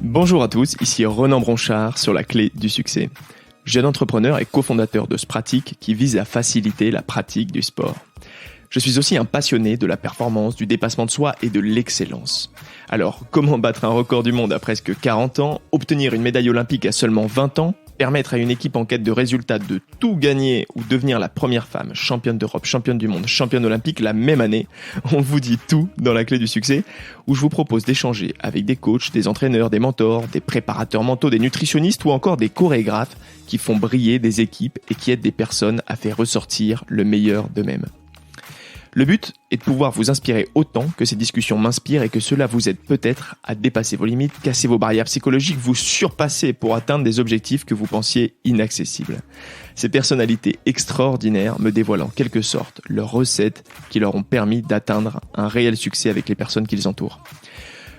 Bonjour à tous, ici Ronan Bronchard sur la clé du succès. Jeune entrepreneur et cofondateur de Spratic qui vise à faciliter la pratique du sport. Je suis aussi un passionné de la performance, du dépassement de soi et de l'excellence. Alors, comment battre un record du monde à presque 40 ans, obtenir une médaille olympique à seulement 20 ans, permettre à une équipe en quête de résultats de tout gagner ou devenir la première femme championne d'Europe, championne du monde, championne olympique la même année? On vous dit tout dans la clé du succès, où je vous propose d'échanger avec des coachs, des entraîneurs, des mentors, des préparateurs mentaux, des nutritionnistes ou encore des chorégraphes qui font briller des équipes et qui aident des personnes à faire ressortir le meilleur d'eux-mêmes. Le but est de pouvoir vous inspirer autant que ces discussions m'inspirent et que cela vous aide peut-être à dépasser vos limites, casser vos barrières psychologiques, vous surpasser pour atteindre des objectifs que vous pensiez inaccessibles. Ces personnalités extraordinaires me dévoilent en quelque sorte leurs recettes qui leur ont permis d'atteindre un réel succès avec les personnes qu'ils entourent.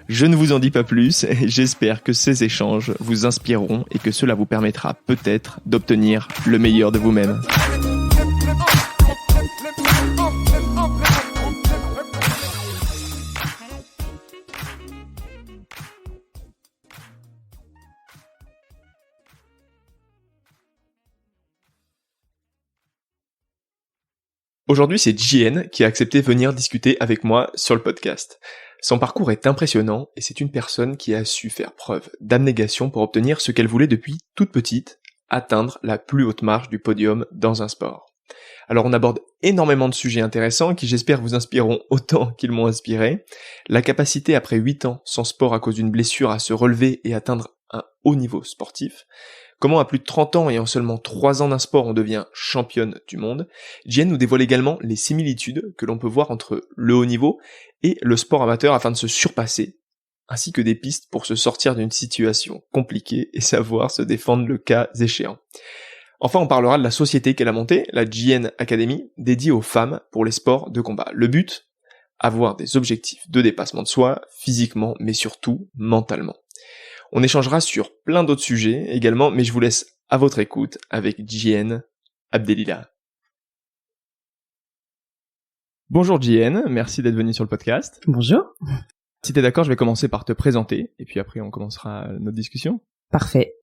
Je ne vous en dis pas plus et j'espère que ces échanges vous inspireront et que cela vous permettra peut-être d'obtenir le meilleur de vous-même. Aujourd'hui, c'est JN qui a accepté de venir discuter avec moi sur le podcast. Son parcours est impressionnant et c'est une personne qui a su faire preuve d'abnégation pour obtenir ce qu'elle voulait depuis toute petite, atteindre la plus haute marche du podium dans un sport. Alors on aborde énormément de sujets intéressants qui j'espère vous inspireront autant qu'ils m'ont inspiré. La capacité après 8 ans sans sport à cause d'une blessure à se relever et atteindre un haut niveau sportif. Comment à plus de 30 ans et en seulement 3 ans d'un sport on devient championne du monde. Jen nous dévoile également les similitudes que l'on peut voir entre le haut niveau et le sport amateur afin de se surpasser, ainsi que des pistes pour se sortir d'une situation compliquée et savoir se défendre le cas échéant. Enfin, on parlera de la société qu'elle a montée, la JN Academy, dédiée aux femmes pour les sports de combat. Le but, avoir des objectifs de dépassement de soi, physiquement, mais surtout mentalement. On échangera sur plein d'autres sujets également, mais je vous laisse à votre écoute avec JN Abdelila. Bonjour JN, merci d'être venu sur le podcast. Bonjour. Si t'es d'accord, je vais commencer par te présenter, et puis après on commencera notre discussion. Parfait.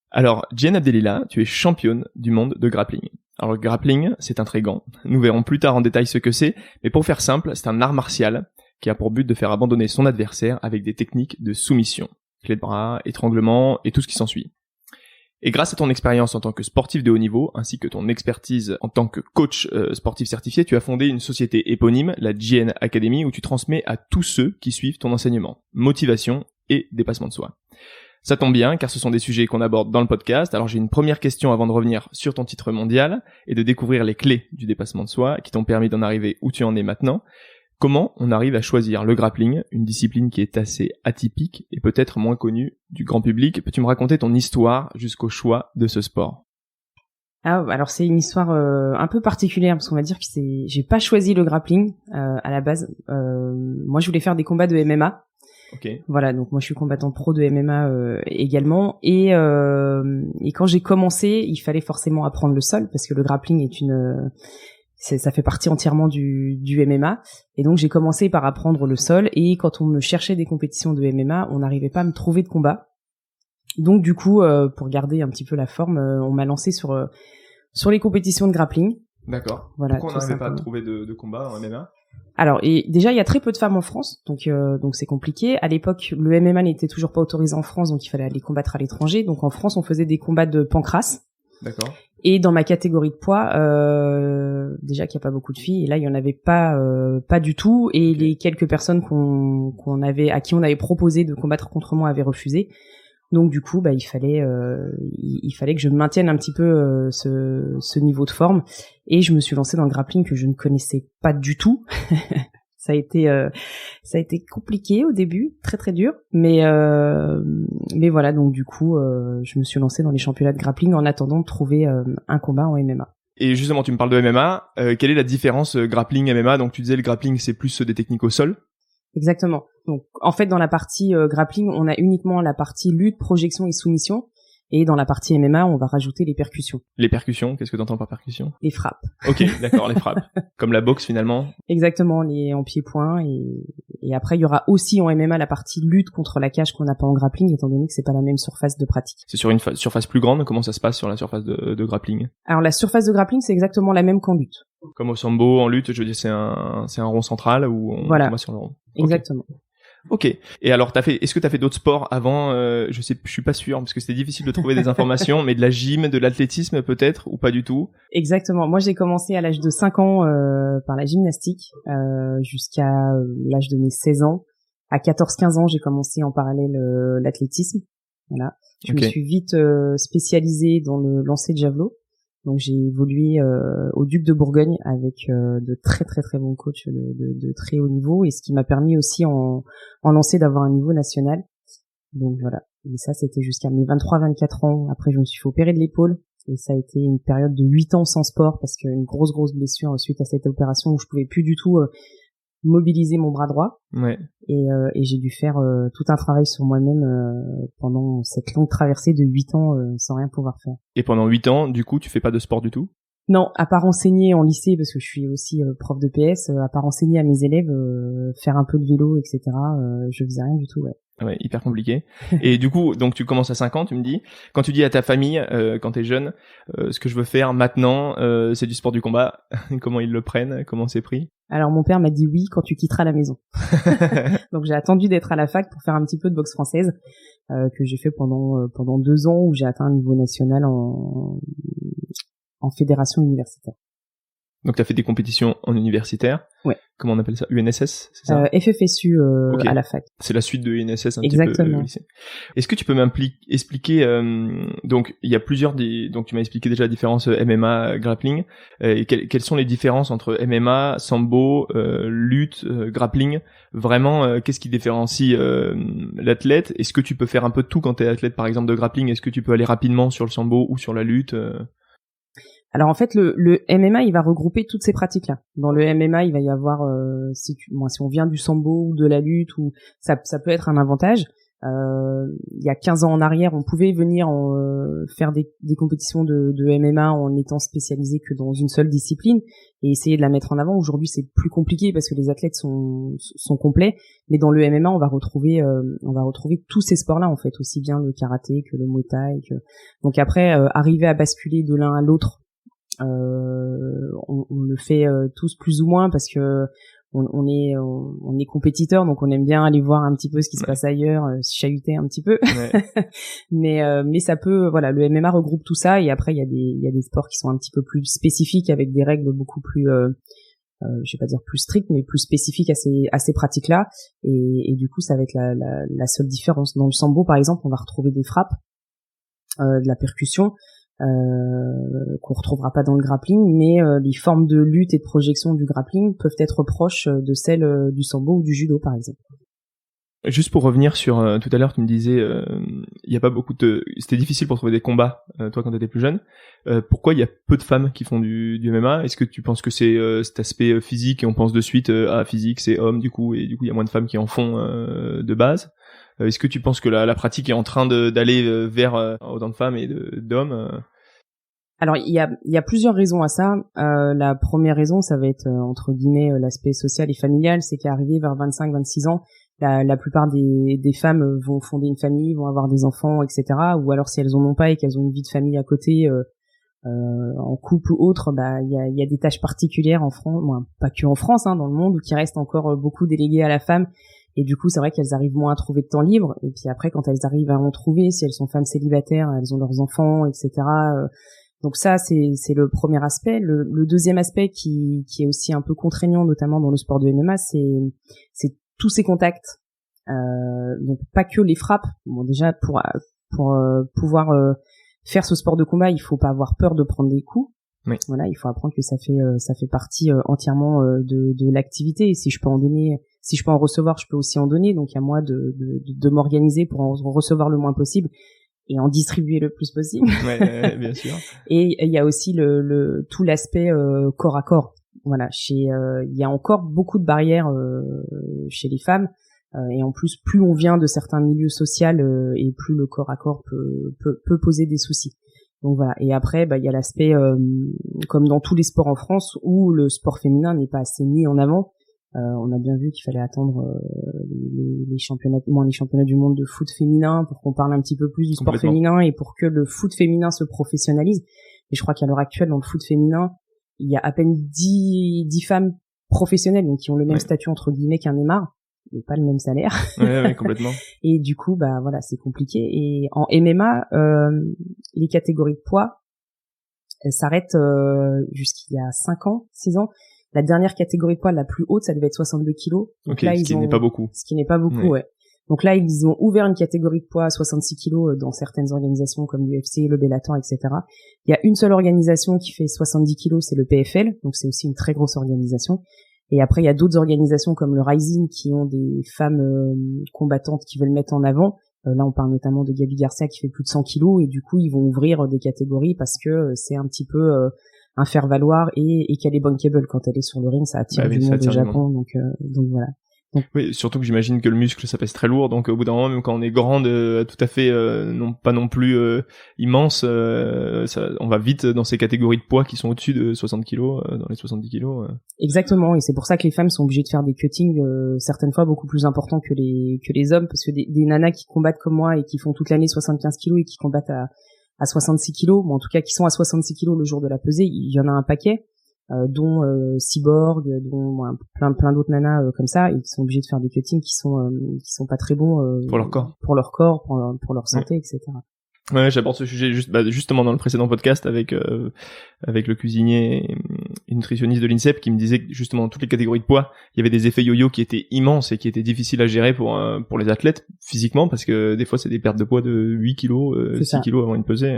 Alors, JN Abdelila, tu es championne du monde de grappling. Alors le grappling, c'est intriguant. Nous verrons plus tard en détail ce que c'est, mais pour faire simple, c'est un art martial qui a pour but de faire abandonner son adversaire avec des techniques de soumission. Clé de bras, étranglement et tout ce qui s'ensuit. Et grâce à ton expérience en tant que sportif de haut niveau, ainsi que ton expertise en tant que coach sportif certifié, tu as fondé une société éponyme, la JN Academy, où tu transmets à tous ceux qui suivent ton enseignement, motivation et dépassement de soi. Ça tombe bien, car ce sont des sujets qu'on aborde dans le podcast. Alors j'ai une première question avant de revenir sur ton titre mondial et de découvrir les clés du dépassement de soi qui t'ont permis d'en arriver où tu en es maintenant. Comment on arrive à choisir le grappling, une discipline qui est assez atypique et peut-être moins connue du grand public? Peux-tu me raconter ton histoire jusqu'au choix de ce sport? Alors c'est une histoire un peu particulière parce qu'on va dire que j'ai pas choisi le grappling à la base. Moi je voulais faire des combats de MMA. Okay. Voilà, donc moi je suis combattant pro de MMA également et quand j'ai commencé, il fallait forcément apprendre le sol parce que le grappling est ça fait partie entièrement du MMA. Et donc, j'ai commencé par apprendre le sol. Et quand on me cherchait des compétitions de MMA, on n'arrivait pas à me trouver de combat. Donc, du coup, pour garder un petit peu la forme, on m'a lancé sur les compétitions de grappling. D'accord. Voilà, pourquoi on n'arrivait pas à trouver de combat en MMA? Alors, et déjà, il y a très peu de femmes en France. Donc c'est compliqué. À l'époque, le MMA n'était toujours pas autorisé en France. Donc, il fallait aller combattre à l'étranger. Donc, en France, on faisait des combats de pancrace. D'accord. Et dans ma catégorie de poids, déjà qu'il n'y a pas beaucoup de filles, et là il y en avait pas du tout, et okay. Les quelques personnes à qui on avait proposé de combattre contre moi avaient refusé. Donc du coup, il fallait que je maintienne un petit peu ce niveau de forme, et je me suis lancée dans le grappling que je ne connaissais pas du tout. Ça a été compliqué au début, très très dur, mais voilà, donc du coup je me suis lancée dans les championnats de grappling en attendant de trouver un combat en MMA. Et justement, tu me parles de MMA, quelle est la différence grappling MMA? Donc tu disais le grappling c'est plus des techniques au sol. Exactement. Donc en fait dans la partie grappling, on a uniquement la partie lutte, projection et soumission. Et dans la partie MMA, on va rajouter les percussions. Les percussions, qu'est-ce que t'entends par percussion? Les frappes. Ok, d'accord, les frappes. Comme la boxe finalement. Exactement, les en pied-point. Et après, il y aura aussi en MMA la partie lutte contre la cage qu'on n'a pas en grappling, étant donné que c'est pas la même surface de pratique. C'est sur une surface plus grande. Comment ça se passe sur la surface de grappling? Alors la surface de grappling, c'est exactement la même qu'en lutte. Comme au sambo, en lutte, je veux dire, c'est un rond central où on va sur le rond. Exactement. Ok. Et alors, est-ce que t'as fait d'autres sports avant? Je suis pas sûr parce que c'était difficile de trouver des informations, mais de la gym, de l'athlétisme peut-être ou pas du tout? Exactement. Moi, j'ai commencé à l'âge de 5 ans par la gymnastique jusqu'à l'âge de mes 16 ans. À 14-15 ans, j'ai commencé en parallèle l'athlétisme. Voilà. Je me suis vite spécialisée dans le lancer de javelot. Donc j'ai évolué au Duc de Bourgogne avec de très très très bons coachs de très haut niveau, et ce qui m'a permis aussi en lancer d'avoir un niveau national. Donc voilà. Et ça, c'était jusqu'à mes 23-24 ans. Après, je me suis fait opérer de l'épaule, et ça a été une période de 8 ans sans sport parce qu'une grosse blessure suite à cette opération où je pouvais plus du tout mobiliser mon bras droit. Ouais. Et j'ai dû faire tout un travail sur moi-même pendant cette longue traversée de 8 ans sans rien pouvoir faire. Et pendant 8 ans, du coup, tu fais pas de sport du tout? Non, à part enseigner en lycée, parce que je suis aussi prof de PS, à part enseigner à mes élèves, faire un peu de vélo, etc., je faisais rien du tout, ouais. Ouais, hyper compliqué. Et du coup, donc tu commences à 5 ans, tu me dis. Quand tu dis à ta famille, quand t'es jeune, ce que je veux faire maintenant, c'est du sport du combat. Comment ils le prennent? Comment c'est pris? Alors mon père m'a dit oui quand tu quitteras la maison. Donc j'ai attendu d'être à la fac pour faire un petit peu de boxe française, que j'ai fait pendant 2 ans, où j'ai atteint un niveau national en fédération universitaire. Donc t'as fait des compétitions en universitaire. Ouais. Comment on appelle ça? UNSS, c'est ça? FFSU à la fac. C'est la suite de UNSS un Exactement. petit peu au lycée. Est-ce que tu peux expliquer donc il y a donc tu m'as expliqué déjà la différence MMA grappling, et quelles sont les différences entre MMA, sambo, lutte, grappling? Vraiment, qu'est-ce qui différencie l'athlète? Est-ce que tu peux faire un peu de tout quand t'es athlète, par exemple de grappling? Est-ce que tu peux aller rapidement sur le sambo ou sur la lutte? Alors en fait, le MMA, il va regrouper toutes ces pratiques-là. Dans le MMA, il va y avoir, si on vient du sambo ou de la lutte, ou ça peut être un avantage. Il y a 15 ans en arrière, on pouvait venir faire des compétitions de MMA en étant spécialisé que dans une seule discipline et essayer de la mettre en avant. Aujourd'hui, c'est plus compliqué parce que les athlètes sont complets. Mais dans le MMA, on va retrouver tous ces sports-là en fait, aussi bien le karaté que le muay thai. Donc après, arriver à basculer de l'un à l'autre. On le fait tous plus ou moins parce que on est compétiteurs, donc on aime bien aller voir un petit peu ce qui se passe ailleurs, se chahuter un petit peu. Ouais. mais ça peut, voilà, le MMA regroupe tout ça, et après il y a des sports qui sont un petit peu plus spécifiques avec des règles beaucoup plus je vais pas dire plus strictes, mais plus spécifiques à ces pratiques-là, et du coup ça va être la seule différence. Dans le sambo par exemple, on va retrouver des frappes, de la percussion, qu'on retrouvera pas dans le grappling, mais les formes de lutte et de projection du grappling peuvent être proches de celles du sambo ou du judo par exemple. Juste pour revenir sur tout à l'heure, tu me disais il y a pas beaucoup c'était difficile pour trouver des combats toi quand tu étais plus jeune. Pourquoi il y a peu de femmes qui font du MMA? Est-ce que tu penses que c'est cet aspect physique, et on pense de suite physique c'est homme du coup, et du coup il y a moins de femmes qui en font de base? Est-ce que tu penses que la pratique est en train d'aller vers autant de femmes et d'hommes? Alors il y a plusieurs raisons à ça. La première raison, ça va être entre guillemets l'aspect social et familial, c'est qu'arrivé vers 25-26 ans, la plupart des femmes vont fonder une famille, vont avoir des enfants, etc. Ou alors si elles en ont pas et qu'elles ont une vie de famille à côté, en couple ou autre, bah il y a des tâches particulières en France, pas que en France, dans le monde, où qui restent encore beaucoup déléguées à la femme. Et du coup, c'est vrai qu'elles arrivent moins à trouver de temps libre. Et puis après, quand elles arrivent à en trouver, si elles sont femmes célibataires, elles ont leurs enfants, etc. Donc ça, c'est le premier aspect. Le deuxième aspect qui est aussi un peu contraignant, notamment dans le sport de MMA, c'est tous ces contacts. Donc pas que les frappes. Bon, déjà pour pouvoir faire ce sport de combat, il faut pas avoir peur de prendre des coups. Oui. Voilà, il faut apprendre que ça fait partie entièrement de l'activité. Et si je peux en recevoir, je peux aussi en donner. Donc, il y a moi de m'organiser pour en recevoir le moins possible et en distribuer le plus possible. Ouais, bien sûr. Et il y a aussi tout l'aspect corps à corps. Voilà, il y a encore beaucoup de barrières chez les femmes. Et en plus, plus on vient de certains milieux sociaux et plus le corps à corps peut poser des soucis. Donc voilà. Et après, il y a l'aspect, comme dans tous les sports en France, où le sport féminin n'est pas assez mis en avant. On a bien vu qu'il fallait attendre les championnats du monde de foot féminin pour qu'on parle un petit peu plus du sport féminin et pour que le foot féminin se professionnalise. Et je crois qu'à l'heure actuelle, dans le foot féminin, il y a à peine 10 femmes professionnelles, donc qui ont le même statut entre guillemets qu'un Neymar, mais pas le même salaire. Ouais, complètement. Et du coup, voilà, c'est compliqué. Et en MMA, les catégories de poids s'arrêtent jusqu'il y a 5 ans, 6 ans. La dernière catégorie de poids la plus haute, ça devait être 62 kilos. Donc là, ce qui n'est pas beaucoup. Ce qui n'est pas beaucoup, ouais. Donc là, ils ont ouvert une catégorie de poids à 66 kilos dans certaines organisations comme l'UFC, le Bellator, etc. Il y a une seule organisation qui fait 70 kilos, c'est le PFL. Donc c'est aussi une très grosse organisation. Et après, il y a d'autres organisations comme le Rising qui ont des femmes combattantes qui veulent mettre en avant. Là, on parle notamment de Gabi Garcia qui fait plus de 100 kilos. Et du coup, ils vont ouvrir des catégories parce que c'est un petit peu un faire valoir et qu'elle est bankable quand elle est sur le ring, ça attire du monde au Japon. Donc voilà. Oui, surtout que j'imagine que le muscle ça pèse très lourd, donc au bout d'un moment, même quand on est grande, tout à fait pas non plus immense, on va vite dans ces catégories de poids qui sont au-dessus de 60 kilos, dans les 70 kilos. Exactement, et c'est pour ça que les femmes sont obligées de faire des cuttings certaines fois beaucoup plus importants que les hommes, parce que des nanas qui combattent comme moi et qui font toute l'année 75 kilos et qui combattent à 66 kilos, bon, en tout cas qui sont à 66 kilos le jour de la pesée, il y en a un paquet. Dont Cyborg, dont plein d'autres nanas comme ça, et qui sont obligés de faire des cuttings qui sont pas très bons pour leur corps, pour leur santé, etc. Ouais, j'aborde ce sujet justement dans le précédent podcast avec le cuisinier et nutritionniste de l'INSEP qui me disait que justement dans toutes les catégories de poids, il y avait des effets yo-yo qui étaient immenses et qui étaient difficiles à gérer pour les athlètes physiquement, parce que des fois c'est des pertes de poids de 8 kilos, 6 kilos avant une pesée.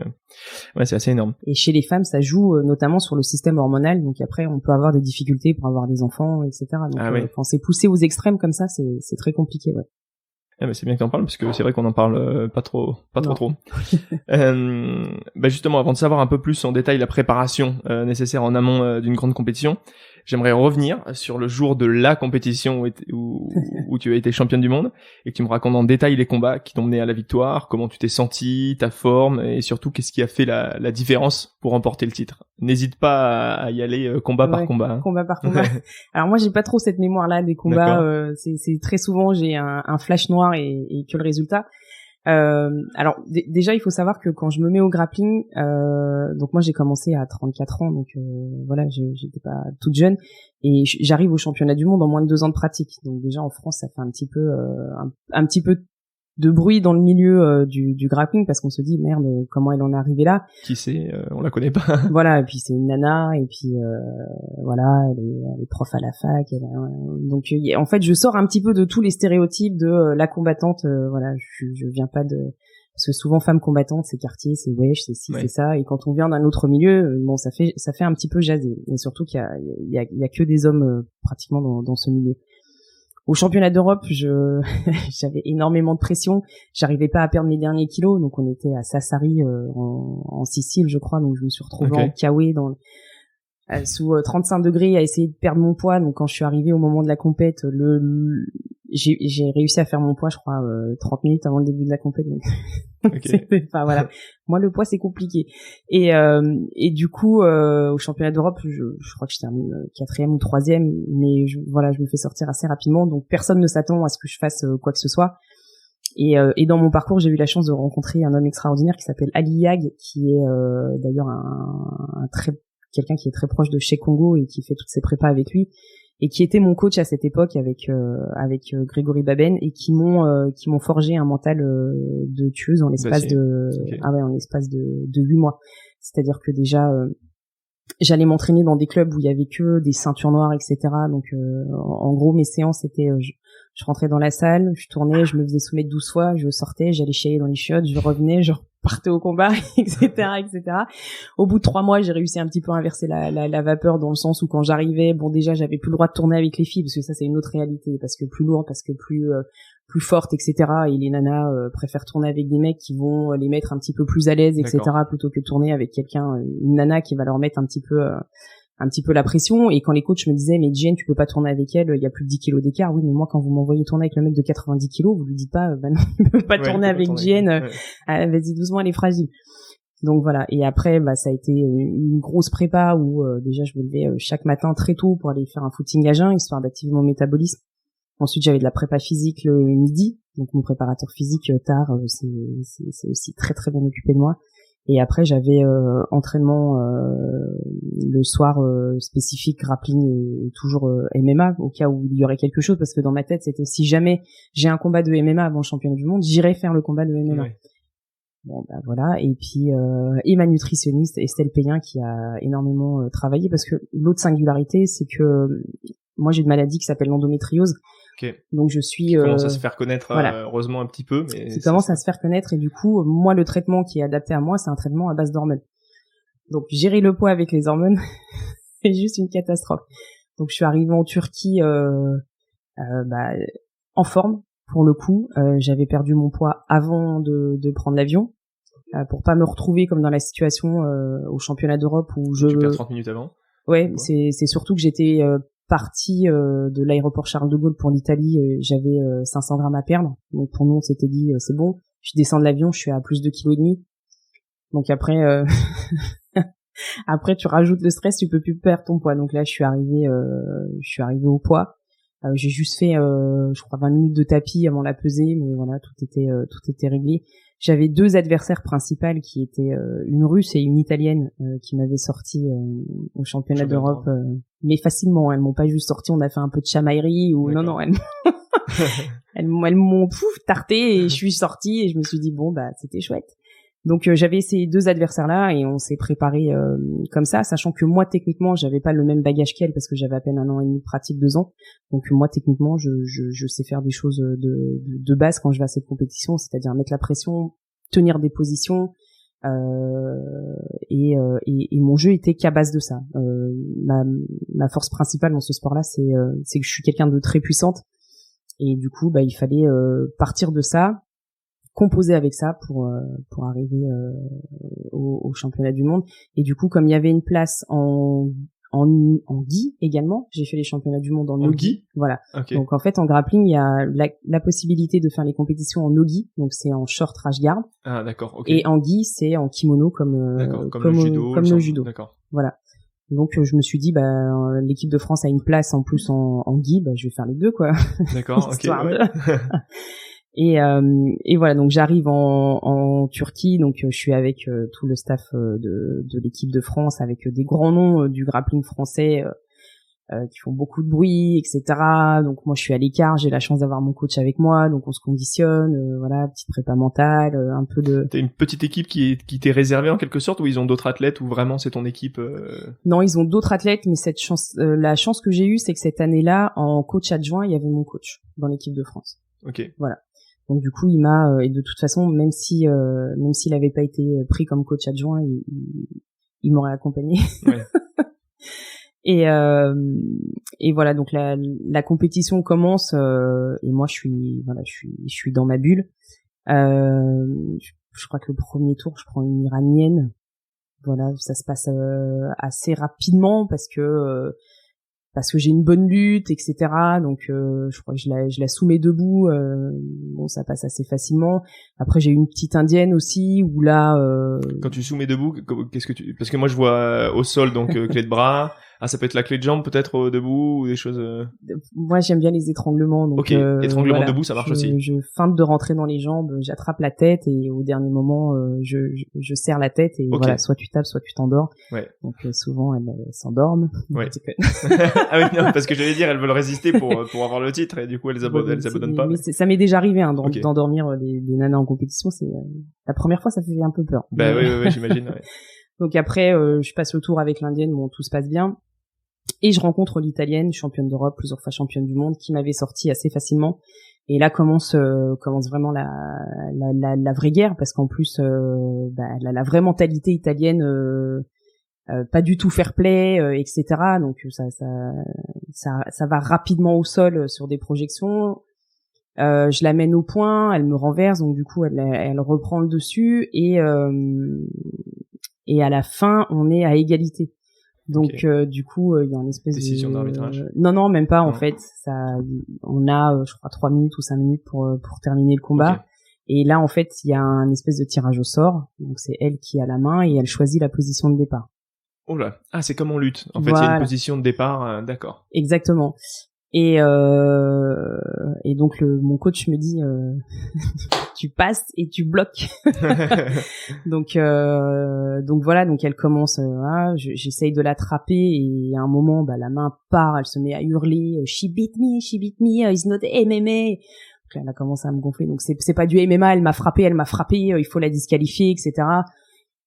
Ouais, c'est assez énorme. Et chez les femmes, ça joue notamment sur le système hormonal, donc après on peut avoir des difficultés pour avoir des enfants, etc. Donc quand c'est poussé aux extrêmes comme ça, c'est très compliqué, ouais. Ah bah c'est bien que t'en parles parce que c'est vrai qu'on en parle pas trop. Justement, avant de savoir un peu plus en détail la préparation nécessaire en amont d'une grande compétition, j'aimerais revenir sur le jour de la compétition où tu as été championne du monde et que tu me racontes en détail les combats qui t'ont mené à la victoire, comment tu t'es senti, ta forme et surtout qu'est-ce qui a fait la différence pour remporter le titre. N'hésite pas à y aller combat par combat. Hein. Combat par combat. Alors moi j'ai pas trop cette mémoire-là des combats. C'est très souvent j'ai un flash noir et que le résultat. Alors déjà il faut savoir que quand je me mets au grappling, donc moi j'ai commencé à 34 ans, donc voilà, j'étais pas toute jeune et j'arrive au championnat du monde en moins de 2 ans de pratique. Donc déjà en France ça fait un petit peu un petit peu de bruit dans le milieu du grappling parce qu'on se dit merde, comment elle en est arrivée là, qui sait, on la connaît pas. Voilà, et puis c'est une nana et puis voilà, elle est prof à la fac, donc en fait je sors un petit peu de tous les stéréotypes de la combattante, voilà, je viens pas de, parce que souvent femme combattante c'est quartier, c'est wesh, c'est ci, c'est ça, et quand on vient d'un autre milieu, bon ça fait un petit peu jaser, et surtout qu'il y a que des hommes pratiquement dans ce milieu. Au championnat d'Europe, j'avais énormément de pression. J'arrivais pas à perdre mes derniers kilos, donc on était à Sassari en Sicile, je crois. Donc je me suis retrouvée en Kawe sous 35 degrés à essayer de perdre mon poids. Donc quand je suis arrivée au moment de la compète, j'ai réussi à faire mon poids, je crois, 30 minutes avant le début de la compète. Donc enfin voilà, moi le poids c'est compliqué. Et du coup au championnat d'Europe, je crois que je termine 4e ou 3e, mais je me fais sortir assez rapidement. Donc personne ne s'attend à ce que je fasse quoi que ce soit. Et dans mon parcours, j'ai eu la chance de rencontrer un homme extraordinaire qui s'appelle Ali Yag, qui est d'ailleurs quelqu'un qui est très proche de Cheikh Congo et qui fait toutes ses prépas avec lui, et qui était mon coach à cette époque avec Grégory Baben, et qui m'ont forgé un mental de tueuse en l'espace de 8 mois. C'est-à-dire que déjà j'allais m'entraîner dans des clubs où il y avait que des ceintures noires, etc. Donc en gros mes séances c'était je rentrais dans la salle, je tournais, je me faisais soumettre 12 fois, je sortais, j'allais chialer dans les chiottes, je revenais, je repartais au combat, etc., etc. Au bout de 3 mois, j'ai réussi un petit peu à inverser la vapeur, dans le sens où quand j'arrivais, bon déjà j'avais plus le droit de tourner avec les filles, parce que ça c'est une autre réalité, parce que plus lourde, parce que plus forte, etc. Et les nanas préfèrent tourner avec des mecs qui vont les mettre un petit peu plus à l'aise, etc. plutôt que de tourner avec une nana qui va leur mettre un petit peu un petit peu la pression. Et quand les coachs me disaient, mais Jen, tu peux pas tourner avec elle, il y a plus de 10 kilos d'écart. Oui, mais moi, quand vous m'envoyez tourner avec le mec de 90 kilos, vous lui dites pas, bah non, tu peux pas tourner avec Jen, vas-y doucement, elle est fragile. Donc voilà. Et après, bah, ça a été une grosse prépa où déjà je me levais chaque matin très tôt pour aller faire un footing à jeun, histoire d'activer mon métabolisme. Ensuite, j'avais de la prépa physique le midi. Donc mon préparateur physique tard, c'est aussi très très bien occupé de moi. Et après, j'avais entraînement le soir spécifique grappling et toujours MMA au cas où il y aurait quelque chose, parce que dans ma tête, c'était si jamais j'ai un combat de MMA avant le championnat du monde, j'irai faire le combat de MMA. Ouais. Bon bah voilà. Et puis et ma nutritionniste Estelle Payen qui a énormément travaillé, parce que l'autre singularité, c'est que moi j'ai une maladie qui s'appelle l'endométriose. Okay. Donc je suis qui commence à se faire connaître heureusement un petit peu, mais qui commence à se faire connaître, et du coup moi le traitement qui est adapté à moi, c'est un traitement à base d'hormones. Donc gérer le poids avec les hormones c'est juste une catastrophe. Donc je suis arrivée en Turquie en forme pour le coup. J'avais perdu mon poids avant de prendre l'avion pour pas me retrouver comme dans la situation au championnat d'Europe où tu perds 30 minutes avant. Ouais, c'est surtout que j'étais partie de l'aéroport Charles de Gaulle pour l'Italie, j'avais 500 grammes à perdre. Donc pour nous, on s'était dit c'est bon. Je descends de l'avion, je suis à plus de 2,5 kg. Donc après après tu rajoutes le stress, tu peux plus perdre ton poids. Donc là, je suis arrivée au poids. J'ai juste fait je crois 20 minutes de tapis avant la pesée, mais voilà, tout était réglé. J'avais 2 adversaires principales qui étaient une Russe et une Italienne qui m'avaient sorti au championnat d'Europe, mais facilement. Elles m'ont pas juste sorti, on a fait un peu de chamaillerie ou D'accord. non, elles m'ont tarté et je suis sortie et je me suis dit bon bah c'était chouette. Donc j'avais ces 2 adversaires là et on s'est préparé comme ça, sachant que moi techniquement j'avais pas le même bagage qu'elle parce que j'avais à peine 1 an et demi de pratique, 2 ans. Donc moi techniquement je sais faire des choses de base quand je vais à cette compétition, c'est-à-dire mettre la pression, tenir des positions, et mon jeu était qu'à base de ça. Ma force principale dans ce sport-là, c'est que je suis quelqu'un de très puissante, et du coup bah il fallait partir de ça, composer avec ça pour arriver au championnat du monde. Et du coup, comme il y avait une place en gi également, j'ai fait les championnats du monde en no-gi. Voilà. Okay. Donc en fait, en grappling, il y a la possibilité de faire les compétitions en no-gi, donc c'est en short rash guard. Ah d'accord. Okay. Et en gi, c'est en kimono comme le judo. D'accord. Voilà. Donc je me suis dit l'équipe de France a une place en plus en gi, je vais faire les deux quoi. D'accord. OK. Ouais. Et voilà, donc j'arrive en Turquie, donc je suis avec tout le staff de l'équipe de France, avec des grands noms du grappling français qui font beaucoup de bruit, etc. Donc moi je suis à l'écart, j'ai la chance d'avoir mon coach avec moi, donc on se conditionne, voilà, petite prépa mentale, un peu de... T'as une petite équipe qui t'est réservée en quelque sorte, ou ils ont d'autres athlètes, ou vraiment c'est ton équipe Non, ils ont d'autres athlètes, mais la chance que j'ai eue, c'est que cette année-là, en coach adjoint, il y avait mon coach dans l'équipe de France. Ok. Voilà. Donc du coup, il m'a et de toute façon, même s'il avait pas été pris comme coach adjoint, il m'aurait accompagné. Ouais. Et voilà, donc la compétition commence et moi je suis dans ma bulle. Je crois que le premier tour, je prends une Iranienne. Voilà, ça se passe assez rapidement parce que j'ai une bonne lutte, etc. Donc je crois que je la soumets debout. Bon, ça passe assez facilement. Après, j'ai une petite indienne aussi où là. Quand tu soumets debout, qu'est-ce que tu... Parce que moi je vois au sol donc clé de bras. Ah, ça peut être la clé de jambe peut-être debout ou des choses. Moi, j'aime bien les étranglements. Donc, ok, étranglement debout, ça marche aussi. Je feinte de rentrer dans les jambes, j'attrape la tête et au dernier moment, je serre la tête et voilà, soit tu tapes, soit tu t'endors. Ouais. Donc souvent, elles s'endorment. Ouais. Ah oui, non, parce que j'allais dire, elles veulent résister pour avoir le titre et du coup elles abandonnent pas. Mais ça m'est déjà arrivé d'endormir les nanas en compétition. C'est la première fois, ça fait un peu peur. Bah oui, j'imagine. Ouais. Donc après, je passe le tour avec l'indienne, bon, tout se passe bien. Et je rencontre l'italienne, championne d'Europe, plusieurs fois championne du monde, qui m'avait sorti assez facilement. Et là commence vraiment la vraie guerre, parce qu'en plus, la vraie mentalité italienne, pas du tout fair play, etc. Donc ça va rapidement au sol sur des projections. Je la mène au point, elle me renverse, donc du coup elle reprend le dessus et à la fin on est à égalité. Donc du coup, il y a une espèce décision d'arbitrage. Non, même pas en fait. On a, je crois, 3 minutes ou 5 minutes pour terminer le combat. Okay. Et là, en fait, il y a un espèce de tirage au sort. Donc c'est elle qui a la main et elle choisit la position de départ. Oh là, c'est comme en lutte. En fait, il y a une position de départ, d'accord. Exactement. Et donc mon coach me dit tu passes et tu bloques. donc voilà, donc elle commence j'essaye de l'attraper et à un moment la main part, elle se met à hurler she beat me, it's not MMA. Donc là, elle a commencé à me gonfler, donc c'est pas du MMA, elle m'a frappé, il faut la disqualifier, etc.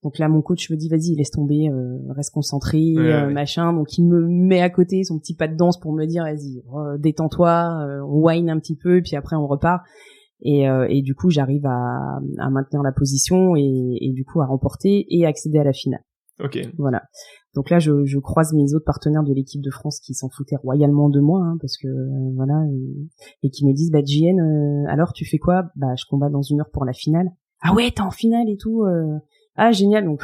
Donc là, mon coach me dit, vas-y, laisse tomber, reste concentré, machin. Donc il me met à côté son petit pas de danse pour me dire, vas-y, détends-toi, on whine un petit peu, puis après on repart. Et du coup, j'arrive à maintenir la position et du coup à remporter et accéder à la finale. Ok. Voilà. Donc là, je croise mes autres partenaires de l'équipe de France qui s'en foutaient royalement de moi, parce que voilà, et qui me disent, JN, alors tu fais quoi? Je combats dans 1 heure pour la finale. Ah ouais, t'es en finale et tout. Ah génial, donc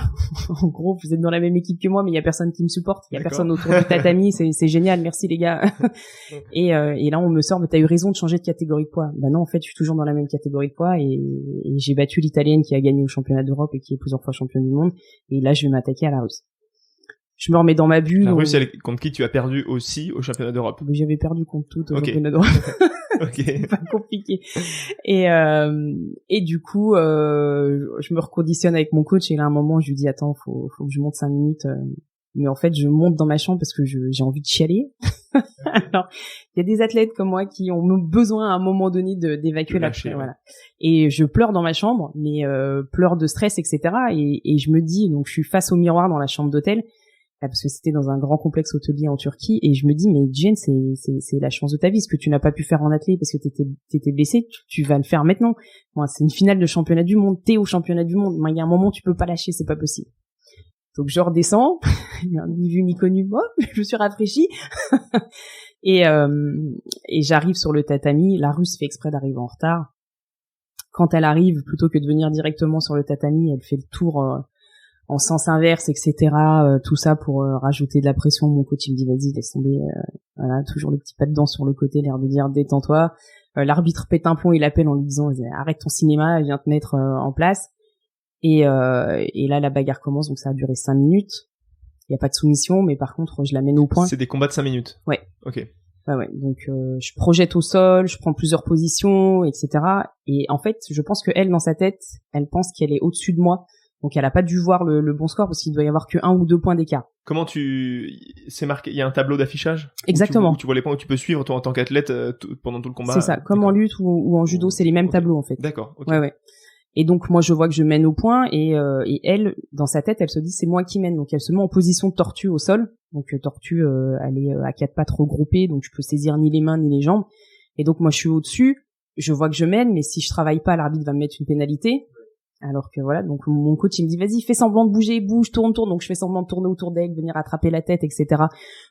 en gros vous êtes dans la même équipe que moi mais il y a personne qui me supporte, il y a personne autour du tatami, c'est génial, merci les gars. Et là on me sort, mais t'as eu raison de changer de catégorie de poids. Non, en fait je suis toujours dans la même catégorie de poids et j'ai battu l'italienne qui a gagné le championnat d'Europe et qui est plusieurs fois championne du monde, et là je vais m'attaquer à la russe. Je me remets dans ma bulle. La Russe, elle contre qui tu as perdu aussi au championnat d'Europe? J'avais perdu contre toutes au championnat d'Europe. C'est pas compliqué. Et du coup, je me reconditionne avec mon coach et là, à un moment, je lui dis, attends, faut que je monte 5 minutes. Mais en fait, je monte dans ma chambre parce que j'ai envie de chialer. Alors, il y a des athlètes comme moi qui ont besoin à un moment donné d'évacuer la pression. Voilà. Et je pleure dans ma chambre, mais pleure de stress, etc. Et je me dis, donc je suis face au miroir dans la chambre d'hôtel, parce que c'était dans un grand complexe hôtelier en Turquie, et je me dis, mais Jen, c'est la chance de ta vie, ce que tu n'as pas pu faire en athlète parce que t'étais blessé, tu vas le faire maintenant. Moi, c'est une finale de championnat du monde, t'es au championnat du monde. Moi, il y a un moment, tu peux pas lâcher, c'est pas possible. Donc, je redescends, ni vu ni connu, moi, je me suis rafraîchie, et j'arrive sur le tatami. La Russe fait exprès d'arriver en retard. Quand elle arrive, plutôt que de venir directement sur le tatami, elle fait le tour, en sens inverse, etc., tout ça pour rajouter de la pression. Mon coach il me dit vas-y, laisse tomber, voilà, toujours le petit pas de danse sur le côté, l'air de dire détends-toi. L'arbitre pète un plomb, il appelle en lui disant arrête ton cinéma, viens te mettre en place. Et là la bagarre commence, donc ça a duré 5 minutes. Il y a pas de soumission, mais par contre je la mène au point. C'est des combats de 5 minutes. Ouais. Ok. Ouais. Donc je projette au sol, je prends plusieurs positions, etc. Et en fait, je pense que elle, dans sa tête, elle pense qu'elle est au-dessus de moi. Donc elle a pas dû voir le bon score parce qu'il doit y avoir que 1 ou 2 points d'écart. Comment c'est marqué? Il y a un tableau d'affichage? Exactement. Où tu vois les points, où tu peux suivre toi en tant qu'athlète pendant tout le combat. C'est ça. Comme en lutte ou en judo, c'est les mêmes tableaux en fait. D'accord. Okay. Ouais. Et donc moi je vois que je mène au point et elle, dans sa tête, elle se dit c'est moi qui mène. Donc elle se met en position de tortue au sol. Donc tortue, elle est à 4 pattes regroupées, donc je peux saisir ni les mains ni les jambes. Et donc moi je suis au-dessus, je vois que je mène, mais si je travaille pas, l'arbitre va me mettre une pénalité. Alors que voilà, donc mon coach il me dit vas-y, fais semblant de bouger, bouge, tourne, donc je fais semblant de tourner autour d'elle, venir attraper la tête, etc.,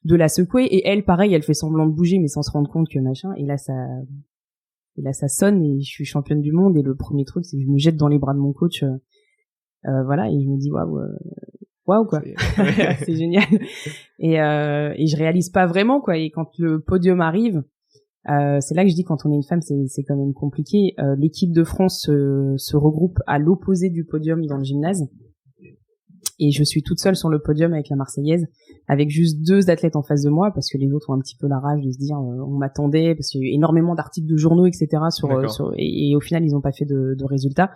de la secouer, et elle pareil, elle fait semblant de bouger mais sans se rendre compte que machin, et là ça sonne et je suis championne du monde, et le premier truc c'est que je me jette dans les bras de mon coach, voilà, et je me dis waouh quoi, c'est génial, et je réalise pas vraiment quoi, et quand le podium arrive, c'est là que je dis quand on est une femme c'est quand même compliqué. L'équipe de France se regroupe à l'opposé du podium dans le gymnase et je suis toute seule sur le podium avec la Marseillaise, avec juste 2 athlètes en face de moi parce que les autres ont un petit peu la rage de se dire on m'attendait, parce qu'il y a eu énormément d'articles de journaux, etc., et au final ils ont pas fait de résultats,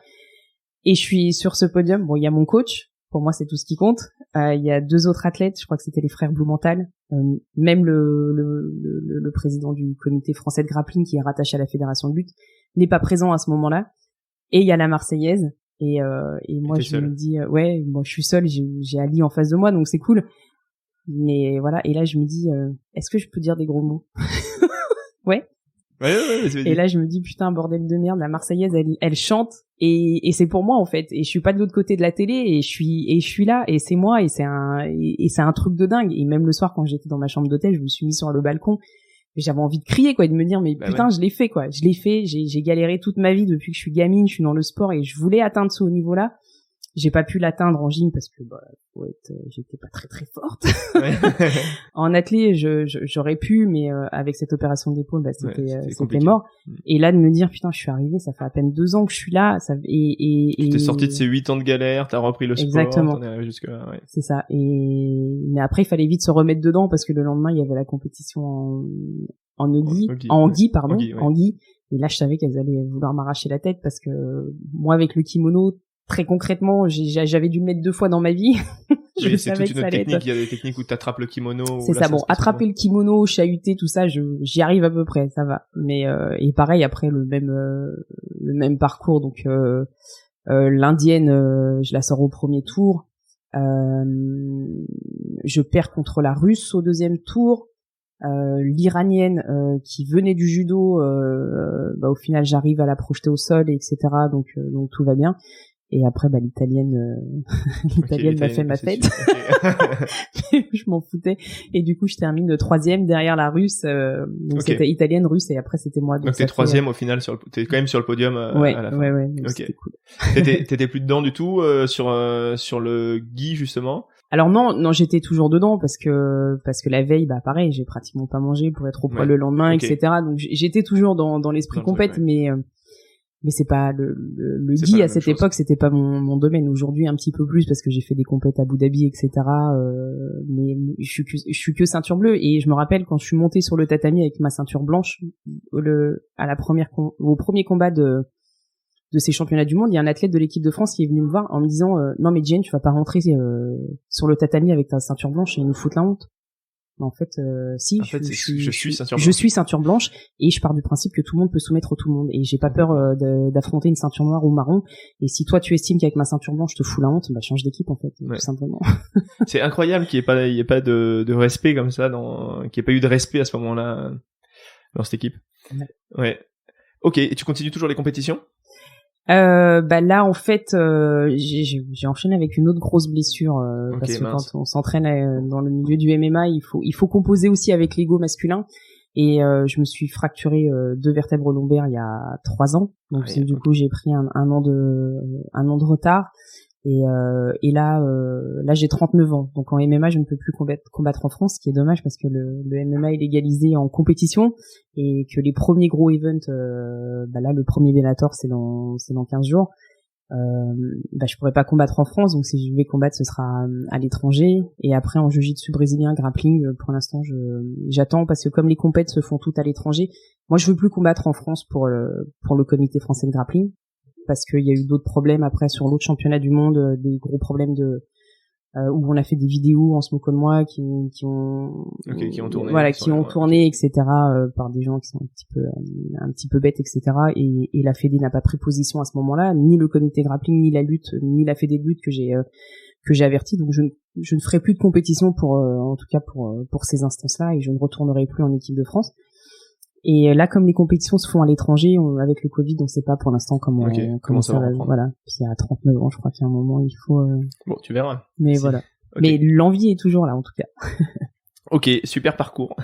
et je suis sur ce podium. Bon, il y a mon coach, pour moi c'est tout ce qui compte. Il y a 2 autres athlètes, je crois que c'était les frères Blumenthal, même le président du comité français de grappling qui est rattaché à la fédération de lutte n'est pas présent à ce moment-là, et il y a la Marseillaise, et moi je me dis moi je suis seule, j'ai Ali en face de moi, donc c'est cool, mais voilà, et là je me dis est-ce que je peux dire des gros mots? Ouais, et là je me dis putain, bordel de merde, la Marseillaise elle chante et c'est pour moi en fait, et je suis pas de l'autre côté de la télé, et je suis là, et c'est moi, et c'est un truc de dingue. Et même le soir quand j'étais dans ma chambre d'hôtel, je me suis mis sur le balcon et j'avais envie de crier quoi, et de me dire mais putain, je l'ai fait quoi, j'ai galéré toute ma vie depuis que je suis gamine, je suis dans le sport et je voulais atteindre ce haut niveau là. J'ai pas pu l'atteindre en gym parce que j'étais pas très très forte. Ouais. En athlé, j'aurais pu, mais avec cette opération d'épaule, c'était mort. Et là, de me dire putain, je suis arrivée, ça fait à peine 2 ans que je suis là, Tu t'es sorti de ces 8 ans de galère, t'as repris le sport, exactement. t'en es arrivé jusque là. Ouais. C'est ça. Mais après, il fallait vite se remettre dedans parce que le lendemain, il y avait la compétition en Anguille. Et là, je savais qu'elles allaient vouloir m'arracher la tête parce que moi, avec le kimono, très concrètement, j'avais dû le mettre 2 fois dans ma vie. Oui, c'est toute une autre technique. Il y a des techniques où t'attrapes le kimono. C'est ça. Bon, attraper le kimono, chahuter, tout ça, j'y arrive à peu près, ça va. Mais et pareil après le même parcours. Donc l'indienne, je la sors au premier tour. Je perds contre la russe au deuxième tour. L'iranienne qui venait du judo, au final j'arrive à la projeter au sol, etc. Donc tout va bien. Et après l'italienne m'a fait ma fête. Okay. Je m'en foutais. Et du coup je termine le 3e derrière la russe. Donc c'était italienne, russe, et après c'était moi. Donc t'es 3e au final t'es quand même sur le podium à la fin. Ouais. Okay. C'était cool. T'étais plus dedans du tout sur le gi justement. Alors non, j'étais toujours dedans parce que la veille, pareil, j'ai pratiquement pas mangé pour être au poids le lendemain, etc. Donc j'étais toujours dans l'esprit compète, mais c'est pas le gi à cette époque, c'était pas mon domaine. Aujourd'hui un petit peu plus parce que j'ai fait des compètes à Abu Dhabi, etc. Mais je suis que ceinture bleue. Et je me rappelle quand je suis montée sur le tatami avec ma ceinture blanche au premier combat de ces championnats du monde, il y a un athlète de l'équipe de France qui est venu me voir en me disant non mais Jane, tu vas pas rentrer sur le tatami avec ta ceinture blanche et nous foutre la honte. Mais en fait si, je suis ceinture blanche et je pars du principe que tout le monde peut soumettre tout le monde et j'ai pas peur d'affronter une ceinture noire ou marron. Et si toi tu estimes qu'avec ma ceinture blanche je te fous la honte, change d'équipe en fait, tout simplement. C'est incroyable qu'il y ait pas de respect comme ça qu'il y ait pas eu de respect à ce moment-là dans cette équipe. Ouais. Ok, et tu continues toujours les compétitions? Là en fait j'ai enchaîné avec une autre grosse blessure parce que quand on s'entraîne dans le milieu du MMA, il faut composer aussi avec l'ego masculin, et je me suis fracturé 2 vertèbres lombaires il y a 3 ans. Donc du coup j'ai pris un an de retard. Et là j'ai 39 ans. Donc en MMA, je ne peux plus combattre en France, ce qui est dommage parce que le MMA est légalisé en compétition et que les premiers gros events, là le premier Bellator c'est dans 15 jours. Je pourrais pas combattre en France, donc si je vais combattre ce sera à l'étranger. Et après en jiu-jitsu brésilien, grappling, pour l'instant j'attends parce que comme les compètes se font toutes à l'étranger, moi je veux plus combattre en France pour le comité français de grappling, parce qu'il y a eu d'autres problèmes après sur l'autre championnat du monde, des gros problèmes où on a fait des vidéos en se moquant de moi qui ont tourné, etc. Par des gens qui sont un petit peu bêtes, etc. Et la Fédé n'a pas pris position à ce moment-là, ni le comité grappling, ni la lutte, ni la Fédé de lutte que j'ai averti. Donc je ne ferai plus de compétition en tout cas pour ces instances-là, et je ne retournerai plus en équipe de France. Et là, comme les compétitions se font à l'étranger, avec le Covid, on sait pas pour l'instant comment ça va. Voilà. Puis à 39 ans, je crois qu'il y a un moment, il faut. Bon, tu verras. Mais voilà. Okay. Mais l'envie est toujours là, en tout cas. Ok, super parcours.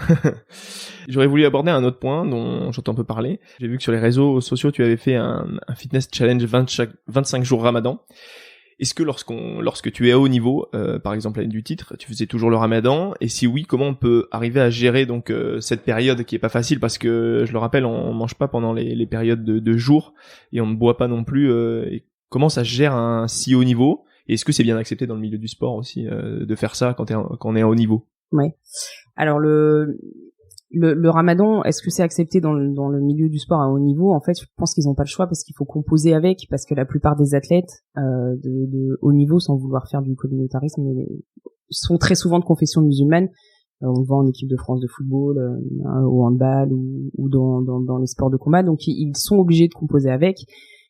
J'aurais voulu aborder un autre point dont j'entends peu parler. J'ai vu que sur les réseaux sociaux, tu avais fait un fitness challenge 25 jours Ramadan. Est-ce que lorsque tu es à haut niveau, par exemple l'année du titre, tu faisais toujours le Ramadan? Et si oui, comment on peut arriver à gérer donc cette période qui est pas facile, parce que je le rappelle, on mange pas pendant les périodes de jour et on ne boit pas non plus. Et comment ça se gère un si haut niveau? Et est-ce que c'est bien accepté dans le milieu du sport aussi de faire ça quand on est à haut niveau? Ouais. Alors le Ramadan, est-ce que c'est accepté dans le milieu du sport à haut niveau? En fait, je pense qu'ils n'ont pas le choix parce qu'il faut composer avec, parce que la plupart des athlètes de haut niveau, sans vouloir faire du communautarisme, sont très souvent de confession musulmane. On le voit en équipe de France de football, au handball ou dans les sports de combat. Donc ils sont obligés de composer avec.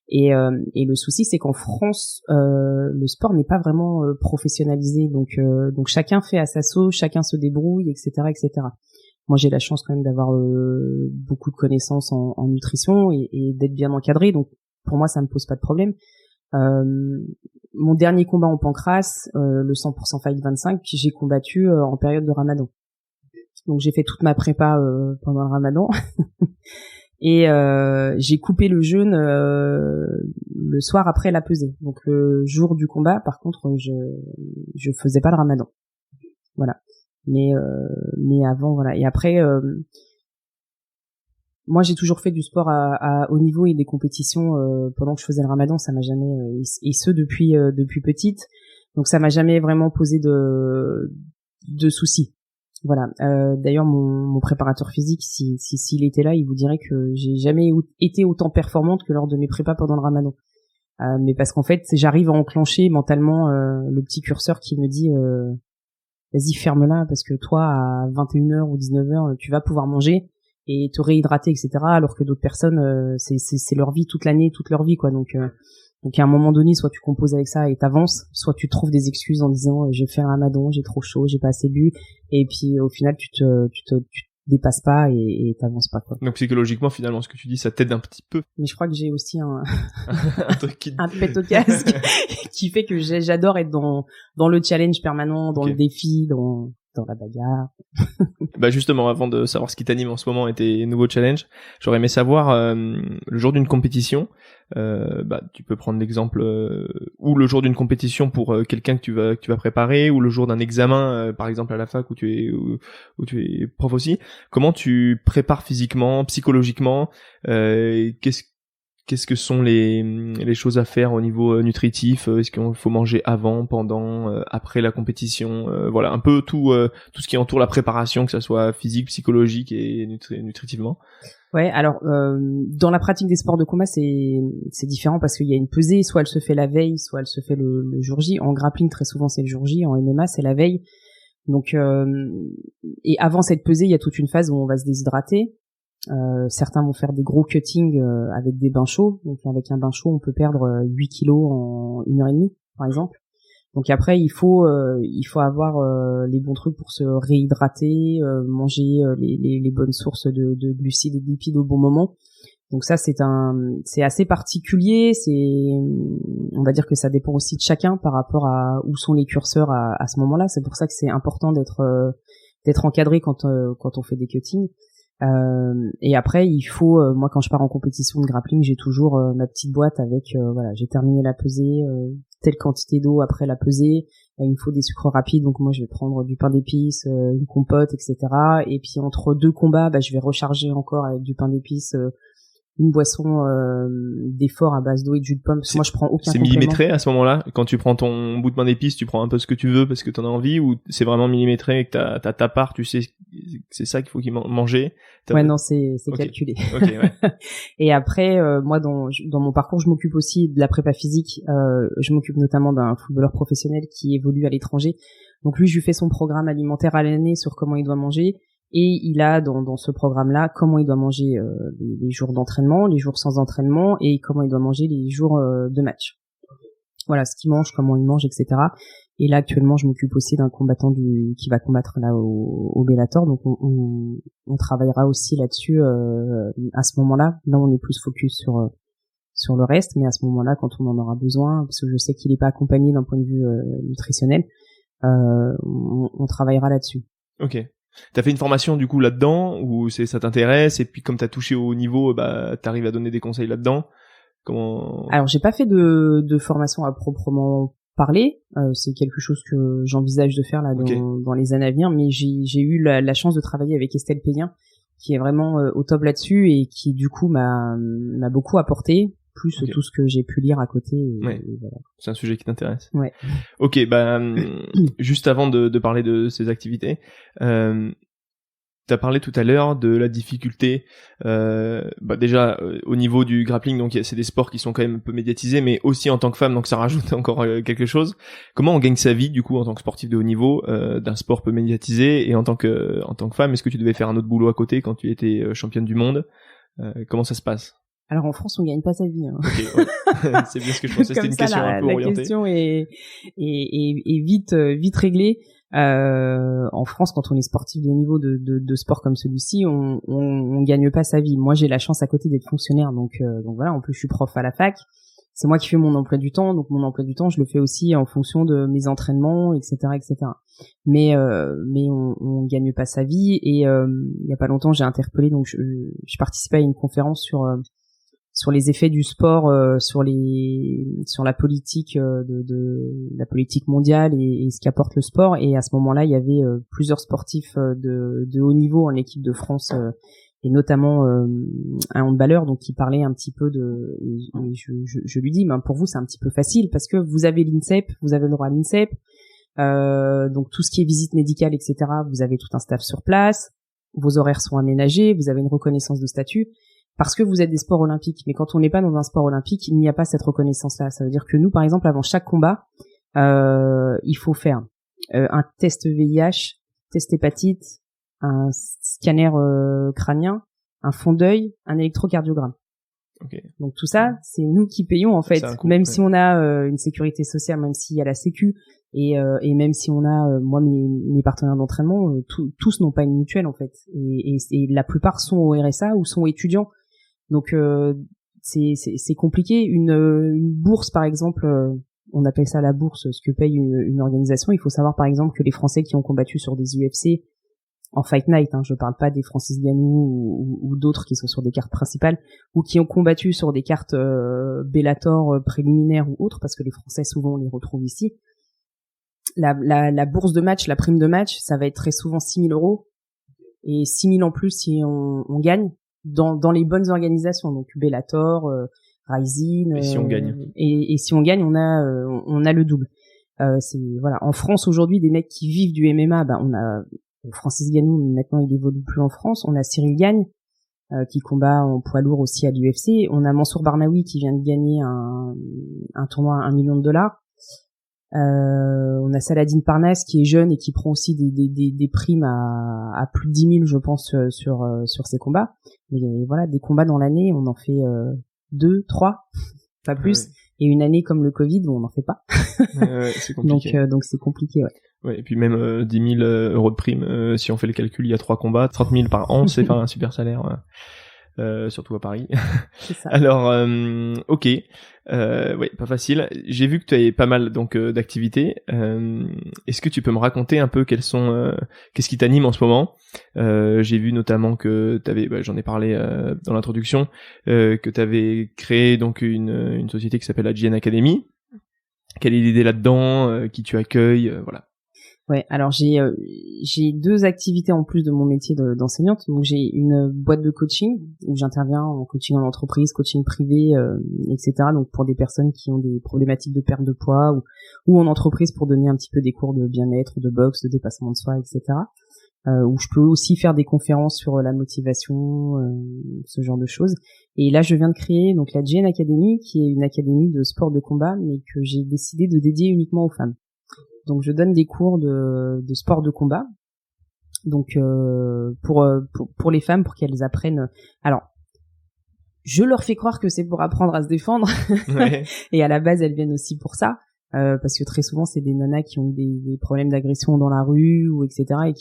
Et le souci, c'est qu'en France, le sport n'est pas vraiment professionnalisé. Donc chacun fait à sa sauce, chacun se débrouille, etc., etc. Moi, j'ai la chance quand même d'avoir beaucoup de connaissances en nutrition et d'être bien encadré. Donc, pour moi, ça me pose pas de problème. Mon dernier combat en pancrace, le 100% Fight 25, j'ai combattu en période de Ramadan. Donc, j'ai fait toute ma prépa pendant le Ramadan. Et j'ai coupé le jeûne le soir après la pesée. Donc le jour du combat, par contre, je faisais pas le ramadan. Voilà. Mais avant, voilà. Et après, moi j'ai toujours fait du sport à haut niveau et des compétitions pendant que je faisais le ramadan, ça m'a jamais et ce depuis petite. Donc ça m'a jamais vraiment posé de soucis. Voilà. D'ailleurs, mon préparateur physique, s'il était là, il vous dirait que j'ai jamais été autant performante que lors de mes prépas pendant le ramadan. Mais parce qu'en fait, j'arrive à enclencher mentalement le petit curseur qui me dit vas-y, ferme-la, parce que toi, à 21h ou 19h, tu vas pouvoir manger et te réhydrater, etc. Alors que d'autres personnes, c'est leur vie toute l'année, toute leur vie, quoi. Donc à un moment donné, soit tu composes avec ça et t'avances, soit tu trouves des excuses en disant j'ai fait un ramadan, j'ai trop chaud, j'ai pas assez bu, et puis au final tu te dépasses pas et t'avances pas, quoi. Donc psychologiquement, finalement, ce que tu dis, ça t'aide un petit peu. Mais je crois que j'ai aussi un truc un pet au casque qui fait que j'adore être dans le challenge permanent, dans le défi, dans la bagarre. Bah justement, avant de savoir ce qui t'anime en ce moment et tes nouveaux challenges, j'aurais aimé savoir le jour d'une compétition. Tu peux prendre l'exemple ou le jour d'une compétition pour quelqu'un que tu vas préparer, ou le jour d'un examen, par exemple à la fac où tu es prof aussi. Comment tu prépares physiquement, psychologiquement, qu'est-ce que sont les choses à faire au niveau nutritif? Est-ce qu'il faut manger avant, pendant, après la compétition? Voilà, un peu tout ce qui entoure la préparation, que ça soit physique, psychologique et nutritivement. Ouais, alors dans la pratique des sports de combat, c'est différent parce qu'il y a une pesée, soit elle se fait la veille, soit elle se fait le jour J. En grappling, très souvent c'est le jour J, en MMA c'est la veille. Donc et avant cette pesée, il y a toute une phase où on va se déshydrater. Certains vont faire des gros cuttings avec des bains chauds. Donc avec un bain chaud, on peut perdre 8 kilos en 1h30, par exemple. Donc après, il faut avoir les bons trucs pour se réhydrater, manger les bonnes sources de glucides et de lipides au bon moment. Donc ça, c'est assez particulier. On va dire que ça dépend aussi de chacun par rapport à où sont les curseurs à ce moment-là. C'est pour ça que c'est important d'être encadré quand on fait des cuttings. Et après il faut moi quand je pars en compétition de grappling, j'ai toujours ma petite boîte avec voilà, j'ai terminé la pesée, telle quantité d'eau après la pesée, il me faut des sucres rapides, donc moi je vais prendre du pain d'épices, une compote, etc. Et puis entre deux combats, je vais recharger encore avec du pain d'épices, une boisson d'effort à base d'eau et de jus de pomme, parce que moi je prends aucun complément. C'est millimétré à ce moment-là? Quand tu prends ton bout de pain d'épices, tu prends un peu ce que tu veux parce que t'en as envie, ou c'est vraiment millimétré et que t'as ta part, tu sais c'est ça qu'il faut manger? Ouais, non, c'est calculé. Okay, ouais. Et après moi dans mon parcours, je m'occupe aussi de la prépa physique, je m'occupe notamment d'un footballeur professionnel qui évolue à l'étranger. Donc lui, je lui fais son programme alimentaire à l'année sur comment il doit manger. Et il a dans ce programme-là comment il doit manger les jours d'entraînement, les jours sans entraînement, et comment il doit manger les jours de match. Voilà, ce qu'il mange, comment il mange, etc. Et là actuellement, je m'occupe aussi d'un combattant qui va combattre là au Bellator, donc on travaillera aussi là-dessus à ce moment-là. Là, on est plus focus sur le reste, mais à ce moment-là, quand on en aura besoin, parce que je sais qu'il n'est pas accompagné d'un point de vue nutritionnel, on travaillera là-dessus. Ok. T'as fait une formation du coup là-dedans, ou ça t'intéresse, et puis comme t'as touché au niveau, t'arrives à donner des conseils là-dedans? Comment? Alors j'ai pas fait de formation à proprement parler, c'est quelque chose que j'envisage de faire là dans les années à venir, mais j'ai eu la chance de travailler avec Estelle Payen, qui est vraiment au top là-dessus et qui du coup m'a beaucoup apporté, plus tout ce que j'ai pu lire à côté. Ouais. Et voilà. C'est un sujet qui t'intéresse. Ouais. Ok, juste avant de parler de ces activités, t'as parlé tout à l'heure de la difficulté, déjà au niveau du grappling, donc c'est des sports qui sont quand même un peu médiatisés, mais aussi en tant que femme, donc ça rajoute encore quelque chose. Comment on gagne sa vie du coup en tant que sportif de haut niveau d'un sport peu médiatisé, et en tant que femme, est-ce que tu devais faire un autre boulot à côté quand tu étais championne du monde? Comment ça se passe? Alors en France, on gagne pas sa vie. Hein. Okay, ouais. C'est bien ce que je pensais. C'était une question un peu orientée. La question est vite réglée. En France, quand on est sportif de haut niveau de sport comme celui-ci, on gagne pas sa vie. Moi, j'ai la chance à côté d'être fonctionnaire, donc voilà. En plus, je suis prof à la fac. C'est moi qui fais mon emploi du temps, donc mon emploi du temps, je le fais aussi en fonction de mes entraînements, etc., etc. Mais on gagne pas sa vie. Et il y a pas longtemps, j'ai interpellé, donc je participais à une conférence sur les effets du sport sur la politique de la politique mondiale et ce qu'apporte le sport. Et à ce moment-là, il y avait plusieurs sportifs de haut niveau en équipe de France et notamment un handballeur, donc qui parlait un petit peu et je lui dis, ben pour vous c'est un petit peu facile parce que vous avez l'INSEP, vous avez le droit à l'INSEP, donc tout ce qui est visite médicale, etc. Vous avez tout un staff sur place, vos horaires sont aménagés, vous avez une reconnaissance de statut parce que vous êtes des sports olympiques. Mais quand on n'est pas dans un sport olympique, il n'y a pas cette reconnaissance-là. Ça veut dire que nous, par exemple, avant chaque combat, il faut faire un test VIH, test hépatite, un scanner crânien, un fond d'œil, un électrocardiogramme. Okay. Donc tout ça, c'est nous qui payons en fait, même si on a une sécurité sociale, même s'il y a la sécu et même si on a moi mes partenaires d'entraînement, tous n'ont pas une mutuelle en fait et la plupart sont au RSA ou sont étudiants. Donc c'est compliqué. Une bourse par exemple, on appelle ça la bourse, ce que paye une organisation. Il faut savoir par exemple que les Français qui ont combattu sur des UFC en Fight Night, je parle pas des Francis Ngannou ou d'autres qui sont sur des cartes principales ou qui ont combattu sur des cartes Bellator préliminaires ou autres, parce que les Français souvent on les retrouve ici. La bourse de match, la prime de match, ça va être très souvent 6 000 € et 6 000 en plus si on gagne dans les bonnes organisations, donc Bellator, Rising. Et si on gagne. Et si on gagne, on a le double. C'est voilà. En France aujourd'hui, des mecs qui vivent du MMA, on a Francis Ngannou, maintenant il évolue plus en France. On a Cyril Gagne qui combat en poids lourd aussi à l'UFC. On a Mansour Barnaoui qui vient de gagner un tournoi à $1 million. On a Saladin Parnasse qui est jeune et qui prend aussi des primes à plus de 10 000 je pense sur ses combats. Mais voilà, des combats dans l'année, on en fait 2, 3, pas plus. Ouais. Et une année comme le Covid où on n'en fait pas. C'est compliqué. Donc c'est compliqué, ouais. Ouais, et puis même 10 000 € de prime, si on fait le calcul, il y a 3 combats, 30 000 par an, c'est pas un super salaire, surtout à Paris. C'est ça. Alors, ok, ouais, pas facile. J'ai vu que tu avais pas mal donc d'activités. Est-ce que tu peux me raconter un peu qu'est-ce qui t'anime en ce moment? J'ai vu notamment que t'avais, j'en ai parlé dans l'introduction, que t'avais créé donc une société qui s'appelle la GN Academy. Quelle est l'idée là-dedans, qui tu accueilles, voilà. Ouais, alors j'ai 2 activités en plus de mon métier d'enseignante. Donc j'ai une boîte de coaching où j'interviens en coaching en entreprise, coaching privé, etc. Donc pour des personnes qui ont des problématiques de perte de poids ou en entreprise pour donner un petit peu des cours de bien-être, de boxe, de dépassement de soi, etc. Où je peux aussi faire des conférences sur la motivation, ce genre de choses. Et là, je viens de créer donc la GN Academy, qui est une académie de sport de combat, mais que j'ai décidé de dédier uniquement aux femmes. Donc, je donne des cours de sport de combat. Donc, pour les femmes, pour qu'elles apprennent. Alors, je leur fais croire que c'est pour apprendre à se défendre. Ouais. Et à la base, elles viennent aussi pour ça. Parce que très souvent c'est des nanas qui ont des problèmes d'agression dans la rue ou etc. et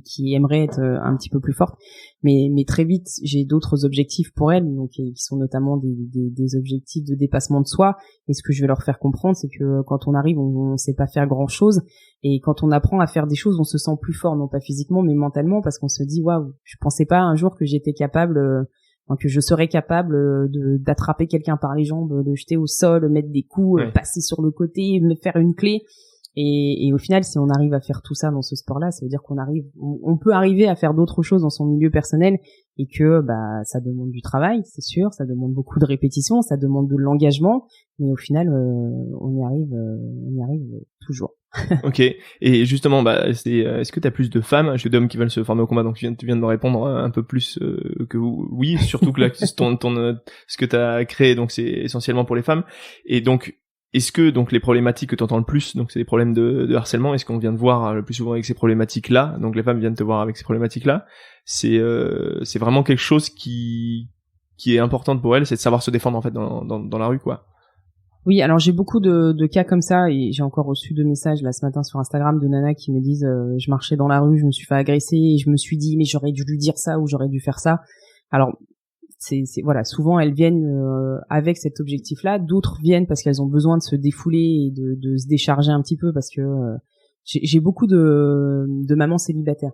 qui aimeraient être un petit peu plus fortes, mais très vite j'ai d'autres objectifs pour elles, donc qui sont notamment des objectifs de dépassement de soi. Et ce que je vais leur faire comprendre, c'est que quand on arrive, on sait pas faire grand chose, et quand on apprend à faire des choses, on se sent plus fort, non pas physiquement mais mentalement, parce qu'on se dit waouh, je pensais pas un jour que j'étais capable que je serais capable d'attraper quelqu'un par les jambes, de jeter au sol, mettre des coups, ouais. Passer sur le côté, me faire une clé. Et au final, si on arrive à faire tout ça dans ce sport-là, ça veut dire on peut arriver à faire d'autres choses dans son milieu personnel, et que ça demande du travail, c'est sûr, ça demande beaucoup de répétitions, ça demande de l'engagement, mais au final, on y arrive toujours. Ok. Et justement, est-ce que t'as plus de femmes que d'hommes qui veulent se former au combat? Donc tu viens de me répondre un peu plus que oui, surtout que là, ce que t'as créé, donc c'est essentiellement pour les femmes. Et donc, est-ce que donc les problématiques que t'entends le plus, donc c'est des problèmes de harcèlement, est-ce qu'on vient te voir le plus souvent avec ces problématiques-là? Donc les femmes viennent te voir avec ces problématiques-là. C'est vraiment quelque chose qui est importante pour elles, c'est de savoir se défendre en fait dans la rue, quoi. Oui, alors j'ai beaucoup de cas comme ça, et j'ai encore reçu 2 messages là ce matin sur Instagram de nanas qui me disent je marchais dans la rue, je me suis fait agresser et je me suis dit mais j'aurais dû lui dire ça ou j'aurais dû faire ça. Alors c'est voilà, souvent elles viennent avec cet objectif-là, d'autres viennent parce qu'elles ont besoin de se défouler et de se décharger un petit peu, parce que j'ai beaucoup de mamans célibataires.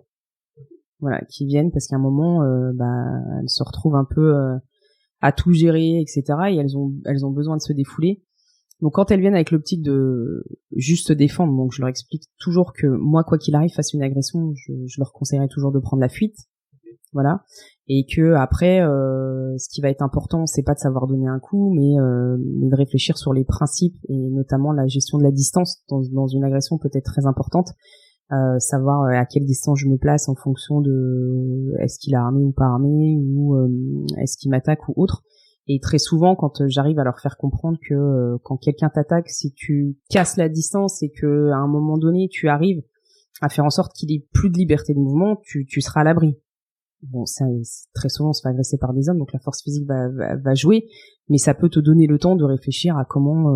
Voilà, qui viennent parce qu'à un moment elles se retrouvent un peu à tout gérer, etc. Et elles ont besoin de se défouler. Donc quand elles viennent avec l'optique de juste se défendre, donc je leur explique toujours que moi, quoi qu'il arrive face à une agression, je leur conseillerais toujours de prendre la fuite, voilà, et que après, ce qui va être important, c'est pas de savoir donner un coup, mais de réfléchir sur les principes et notamment la gestion de la distance dans une agression peut être très importante. Savoir à quelle distance je me place en fonction de est-ce qu'il est armé ou pas armé, ou est-ce qu'il m'attaque ou autre. Et très souvent, quand j'arrive à leur faire comprendre que quand quelqu'un t'attaque, si tu casses la distance et que à un moment donné tu arrives à faire en sorte qu'il ait plus de liberté de mouvement, tu seras à l'abri. Bon, ça, très souvent on se fait agresser par des hommes, donc la force physique va jouer, mais ça peut te donner le temps de réfléchir à comment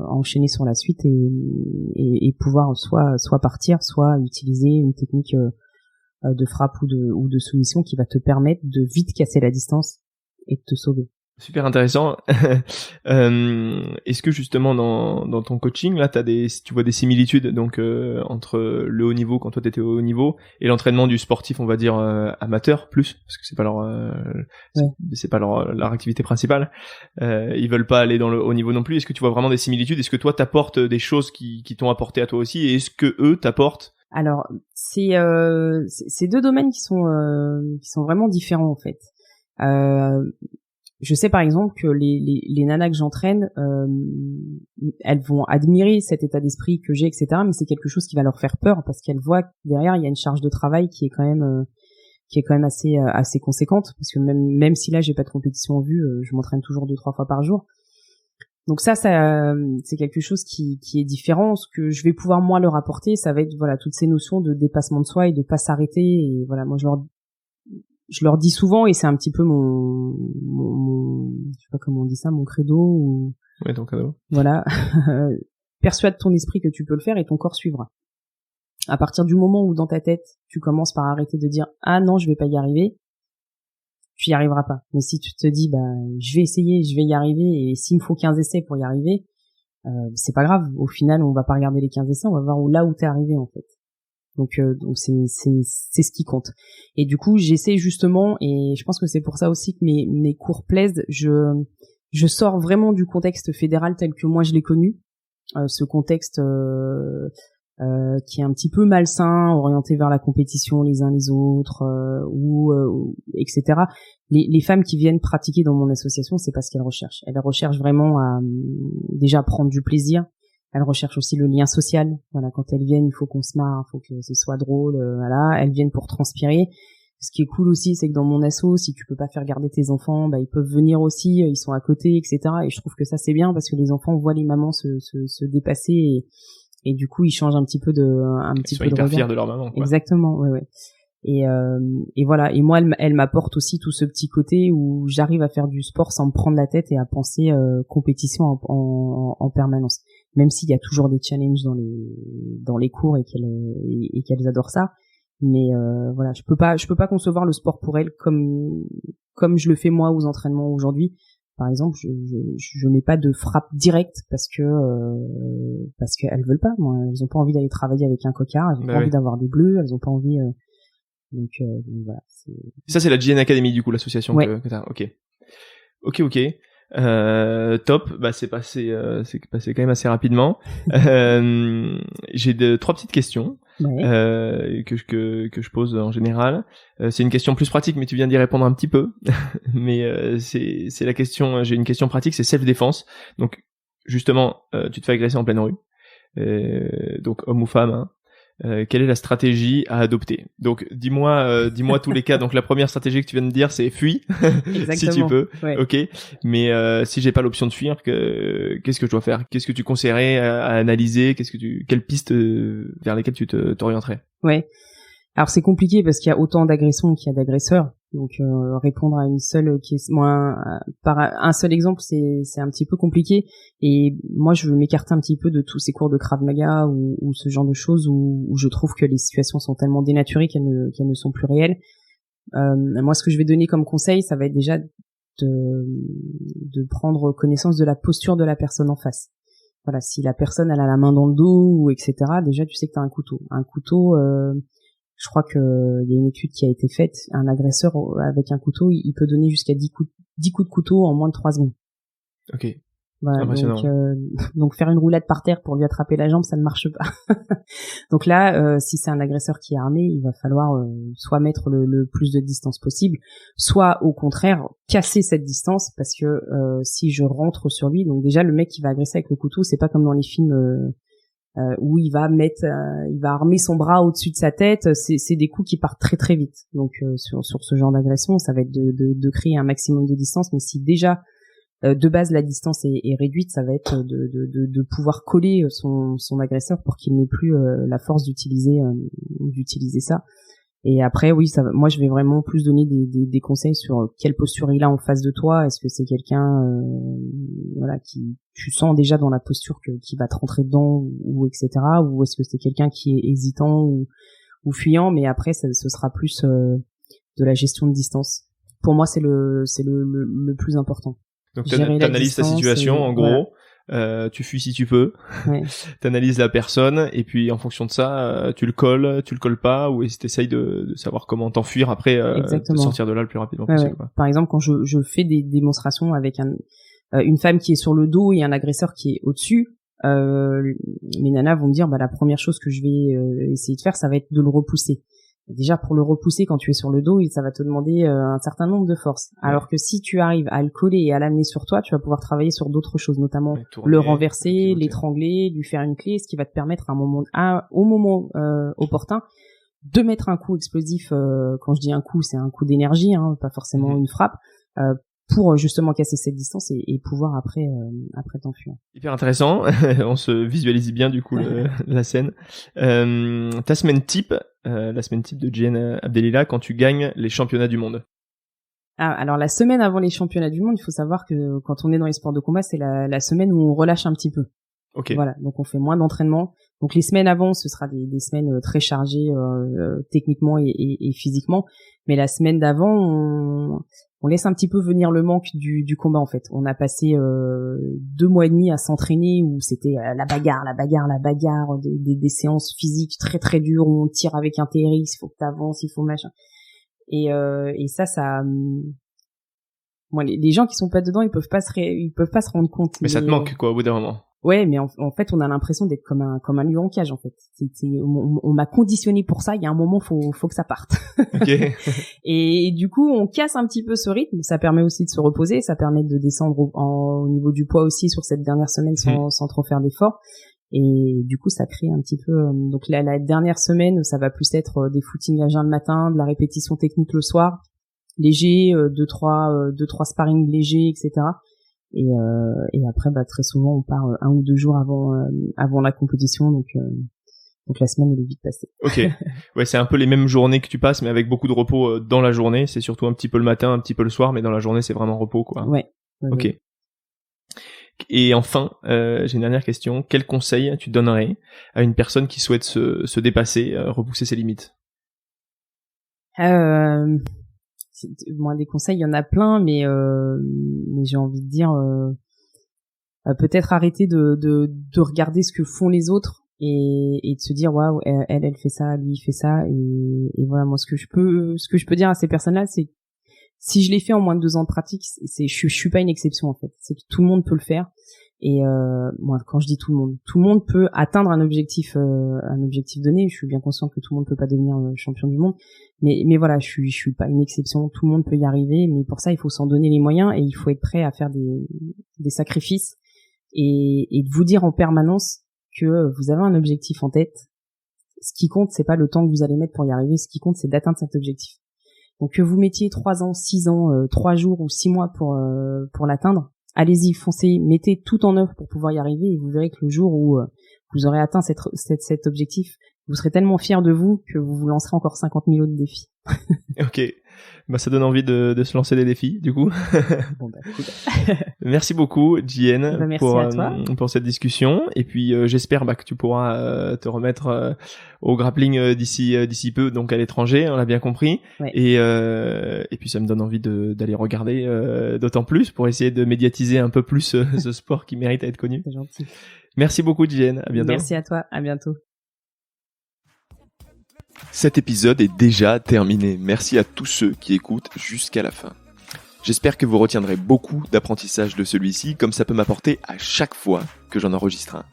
enchaîner sur la suite et pouvoir soit partir, soit utiliser une technique de frappe ou de soumission qui va te permettre de vite casser la distance et de te sauver. Super intéressant. Est-ce que justement dans ton coaching là tu vois des similitudes donc entre le haut niveau quand toi t'étais au haut niveau et l'entraînement du sportif on va dire amateur plus parce que c'est pas c'est pas leur activité principale. Ils veulent pas aller dans le haut niveau non plus. Est-ce que tu vois vraiment des similitudes? Est-ce que toi t'apportes des choses qui t'ont apporté à toi aussi et est-ce que eux t'apportent? Alors c'est deux domaines qui sont vraiment différents en fait. Je sais par exemple que les nanas que j'entraîne, elles vont admirer cet état d'esprit que j'ai, etc. Mais c'est quelque chose qui va leur faire peur parce qu'elles voient que derrière il y a une charge de travail qui est quand même assez conséquente. Parce que même si là j'ai pas de compétition en vue, je m'entraîne toujours 2-3 fois par jour. Donc ça c'est quelque chose qui est différent. Ce que je vais pouvoir moi leur apporter, ça va être voilà toutes ces notions de dépassement de soi et de pas s'arrêter. Et voilà, moi je leur dis souvent, et c'est un petit peu mon je sais pas comment on dit ça, mon credo ou ouais, ton credo. Voilà. Persuade ton esprit que tu peux le faire et ton corps suivra. À partir du moment où dans ta tête tu commences par arrêter de dire ah non je vais pas y arriver, tu y arriveras pas. Mais si tu te dis je vais essayer, je vais y arriver, et s'il me faut 15 essais pour y arriver, c'est pas grave. Au final on va pas regarder les 15 essais, on va voir où t'es arrivé en fait. Donc c'est ce qui compte. Et du coup j'essaie justement, et je pense que c'est pour ça aussi que mes cours plaisent, je sors vraiment du contexte fédéral tel que moi je l'ai connu, ce contexte qui est un petit peu malsain, orienté vers la compétition les uns les autres, etc. Les femmes qui viennent pratiquer dans mon association, c'est pas ce qu'elles recherchent. Elles recherchent vraiment à déjà prendre du plaisir. Elles recherchent aussi le lien social. Voilà, quand elles viennent, il faut qu'on se marre, il faut que ce soit drôle. Voilà, elles viennent pour transpirer. Ce qui est cool aussi, c'est que dans mon asso, si tu peux pas faire garder tes enfants, ils peuvent venir aussi. Ils sont à côté, etc. Et je trouve que ça c'est bien parce que les enfants voient les mamans se dépasser et du coup ils changent un petit peu de Ils sont hyper fiers de leur maman, quoi. Exactement, ouais. Et voilà. Et moi, elle m'apporte aussi tout ce petit côté où j'arrive à faire du sport sans me prendre la tête et à penser compétition en permanence. Même s'il y a toujours des challenges dans les cours et qu'elles adorent ça. Mais voilà, je peux pas concevoir le sport pour elles comme je le fais moi aux entraînements aujourd'hui. Par exemple, je mets pas de frappe directe parce qu'elles veulent pas. Moi, elles ont pas envie d'aller travailler avec un cocard, elles ont pas envie d'avoir des bleus, elles ont pas envie. Donc voilà. Ça c'est la GN Academy du coup, l'association ouais. que t'as. Ok. Top. C'est passé quand même assez rapidement. J'ai 3 petites questions. Ouais. Que je pose en général. C'est une question plus pratique, mais tu viens d'y répondre un petit peu. Mais c'est la question. J'ai une question pratique, c'est self-défense. Donc justement, tu te fais agresser en pleine rue. Donc homme ou femme. Hein. Quelle est la stratégie à adopter? Donc dis-moi tous les cas. Donc la première stratégie que tu viens de dire c'est fuis si tu peux. Ouais. Ok. Mais si j'ai pas l'option de fuir, qu'est-ce que je dois faire? Qu'est-ce que tu conseillerais à analyser? Quelles pistes vers lesquelles tu t'orienterais? Ouais. Alors c'est compliqué parce qu'il y a autant d'agressions qu'il y a d'agresseurs. Donc répondre à une seule par un seul exemple, c'est un petit peu compliqué. Et moi je veux m'écarter un petit peu de tous ces cours de Krav Maga ou ce genre de choses où je trouve que les situations sont tellement dénaturées qu'elles ne sont plus réelles. Moi ce que je vais donner comme conseil, ça va être déjà de prendre connaissance de la posture de la personne en face. Voilà, si la personne elle a la main dans le dos ou etc. Déjà tu sais que t'as un couteau. Je crois que il y a une étude qui a été faite, un agresseur avec un couteau, il peut donner jusqu'à 10 coups 10 coups de couteau en moins de 3 secondes. Ok. Voilà, donc faire une roulade par terre pour lui attraper la jambe, ça ne marche pas. Donc là, si c'est un agresseur qui est armé, il va falloir soit mettre le plus de distance possible, soit au contraire casser cette distance, parce que si je rentre sur lui, donc déjà le mec qui va agresser avec le couteau, c'est pas comme dans les films où il va armer son bras au-dessus de sa tête. C'est des coups qui partent très très vite. Donc sur ce genre d'agression, ça va être de créer un maximum de distance, mais si déjà de base la distance est réduite, ça va être de pouvoir coller son agresseur pour qu'il n'ait plus la force d'utiliser ça. Et après oui, moi je vais vraiment plus donner des conseils sur quelle posture il a en face de toi. Est-ce que c'est quelqu'un qui tu sens déjà dans la posture qui va te rentrer dedans ou etc., ou est-ce que c'est quelqu'un qui est hésitant ou fuyant. Mais après ce sera plus de la gestion de distance. Pour moi c'est le plus important. Donc t'analyses ta situation en gros, voilà. Tu fuis si tu peux, ouais. T'analyses la personne et puis en fonction de ça, tu le colles pas, ou t'essayes de savoir comment t'enfuir après, de sortir de là le plus rapidement possible. Ouais. Quoi. Par exemple, quand je fais des démonstrations avec une femme qui est sur le dos et un agresseur qui est au-dessus, mes nanas vont me dire la première chose que je vais essayer de faire, ça va être de le repousser. Déjà, pour le repousser quand tu es sur le dos, ça va te demander un certain nombre de forces. Ouais. Alors que si tu arrives à le coller et à l'amener sur toi, tu vas pouvoir travailler sur d'autres choses, notamment le renverser, l'étrangler, lui faire une clé, ce qui va te permettre au moment opportun de mettre un coup explosif. Quand je dis un coup, c'est un coup d'énergie, pas forcément une frappe, pour justement casser cette distance et pouvoir après t'enfuir. Hyper intéressant. On se visualise bien du coup la scène. Ta semaine type, la semaine type de Djihen Abdelila quand tu gagnes les championnats du monde. Alors la semaine avant les championnats du monde, il faut savoir que quand on est dans les sports de combat, c'est la semaine où on relâche un petit peu. Okay. Voilà, donc on fait moins d'entraînement. Donc les semaines avant, ce sera des semaines très chargées techniquement et physiquement. Mais la semaine d'avant, on laisse un petit peu venir le manque du combat en fait. On a passé 2 mois et demi à s'entraîner où c'était la bagarre, des séances physiques très très dures où on tire avec un TRX, il faut que t'avances, il faut machin. Et ça moi les gens qui sont pas dedans, ils peuvent pas se rendre compte. Mais ça te manque quoi au bout d'un moment. Ouais, mais en fait, on a l'impression d'être comme un lion en cage, en fait. On m'a conditionné pour ça. Il y a un moment, faut que ça parte. Okay. Et du coup, on casse un petit peu ce rythme. Ça permet aussi de se reposer. Ça permet de descendre au niveau du poids aussi sur cette dernière semaine sans trop faire d'efforts. Et du coup, ça crée un petit peu. Donc la dernière semaine, ça va plus être des footings à jeun le matin, de la répétition technique le soir, léger, 2-3 sparring légers, etc. Et après très souvent on part 1 ou 2 jours avant la compétition, donc la semaine elle est vite passée. Ok, ouais, c'est un peu les mêmes journées que tu passes mais avec beaucoup de repos dans la journée. C'est surtout un petit peu le matin, un petit peu le soir, mais dans la journée c'est vraiment repos quoi. Ouais. Ok. Ouais. Et enfin, j'ai une dernière question. Quel conseil tu donnerais à une personne qui souhaite se dépasser, repousser ses limites? Moi, des conseils, il y en a plein, mais j'ai envie de dire peut-être arrêter de regarder ce que font les autres et de se dire waouh, elle fait ça, lui il fait ça, et voilà. Moi, ce que je peux dire à ces personnes-là, c'est si je l'ai fait en moins de 2 ans de pratique, je suis pas une exception en fait. C'est que tout le monde peut le faire. Et moi, quand je dis tout le monde peut atteindre un objectif donné. Je suis bien conscient que tout le monde peut pas devenir champion du monde, mais voilà, je suis pas une exception. Tout le monde peut y arriver, mais pour ça, il faut s'en donner les moyens et il faut être prêt à faire des sacrifices et de vous dire en permanence que vous avez un objectif en tête. Ce qui compte, c'est pas le temps que vous allez mettre pour y arriver. Ce qui compte, c'est d'atteindre cet objectif. Donc que vous mettiez 3 ans, 6 ans, 3 jours ou 6 mois pour l'atteindre. Allez-y, foncez, mettez tout en œuvre pour pouvoir y arriver et vous verrez que le jour où vous aurez atteint cet objectif, vous serez tellement fiers de vous que vous vous lancerez encore 50 000 autres défis. Ok, ça donne envie de se lancer des défis du coup. Bon cool. Merci beaucoup Djihen pour cette discussion et puis j'espère que tu pourras te remettre au grappling d'ici peu, donc à l'étranger, on l'a bien compris. Ouais. Et puis ça me donne envie d'aller regarder d'autant plus pour essayer de médiatiser un peu plus ce sport qui mérite à être connu. C'est gentil. Merci beaucoup Djihen, à bientôt. Merci à toi, à bientôt. Cet épisode est déjà terminé. Merci à tous ceux qui écoutent jusqu'à la fin. J'espère que vous retiendrez beaucoup d'apprentissage de celui-ci, comme ça peut m'apporter à chaque fois que j'en enregistre un.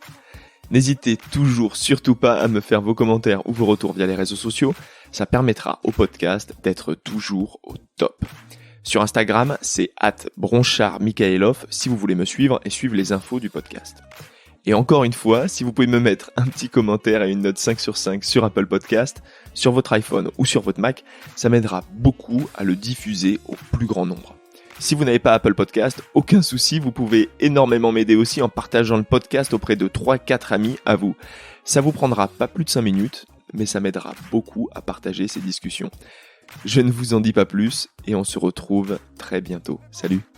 N'hésitez toujours surtout pas à me faire vos commentaires ou vos retours via les réseaux sociaux, ça permettra au podcast d'être toujours au top. Sur Instagram, c'est @bronchartmikhaelov si vous voulez me suivre et suivre les infos du podcast. Et encore une fois, si vous pouvez me mettre un petit commentaire et une note 5 sur 5 sur Apple Podcast, sur votre iPhone ou sur votre Mac, ça m'aidera beaucoup à le diffuser au plus grand nombre. Si vous n'avez pas Apple Podcast, aucun souci, vous pouvez énormément m'aider aussi en partageant le podcast auprès de 3-4 amis à vous. Ça vous prendra pas plus de 5 minutes, mais ça m'aidera beaucoup à partager ces discussions. Je ne vous en dis pas plus et on se retrouve très bientôt. Salut!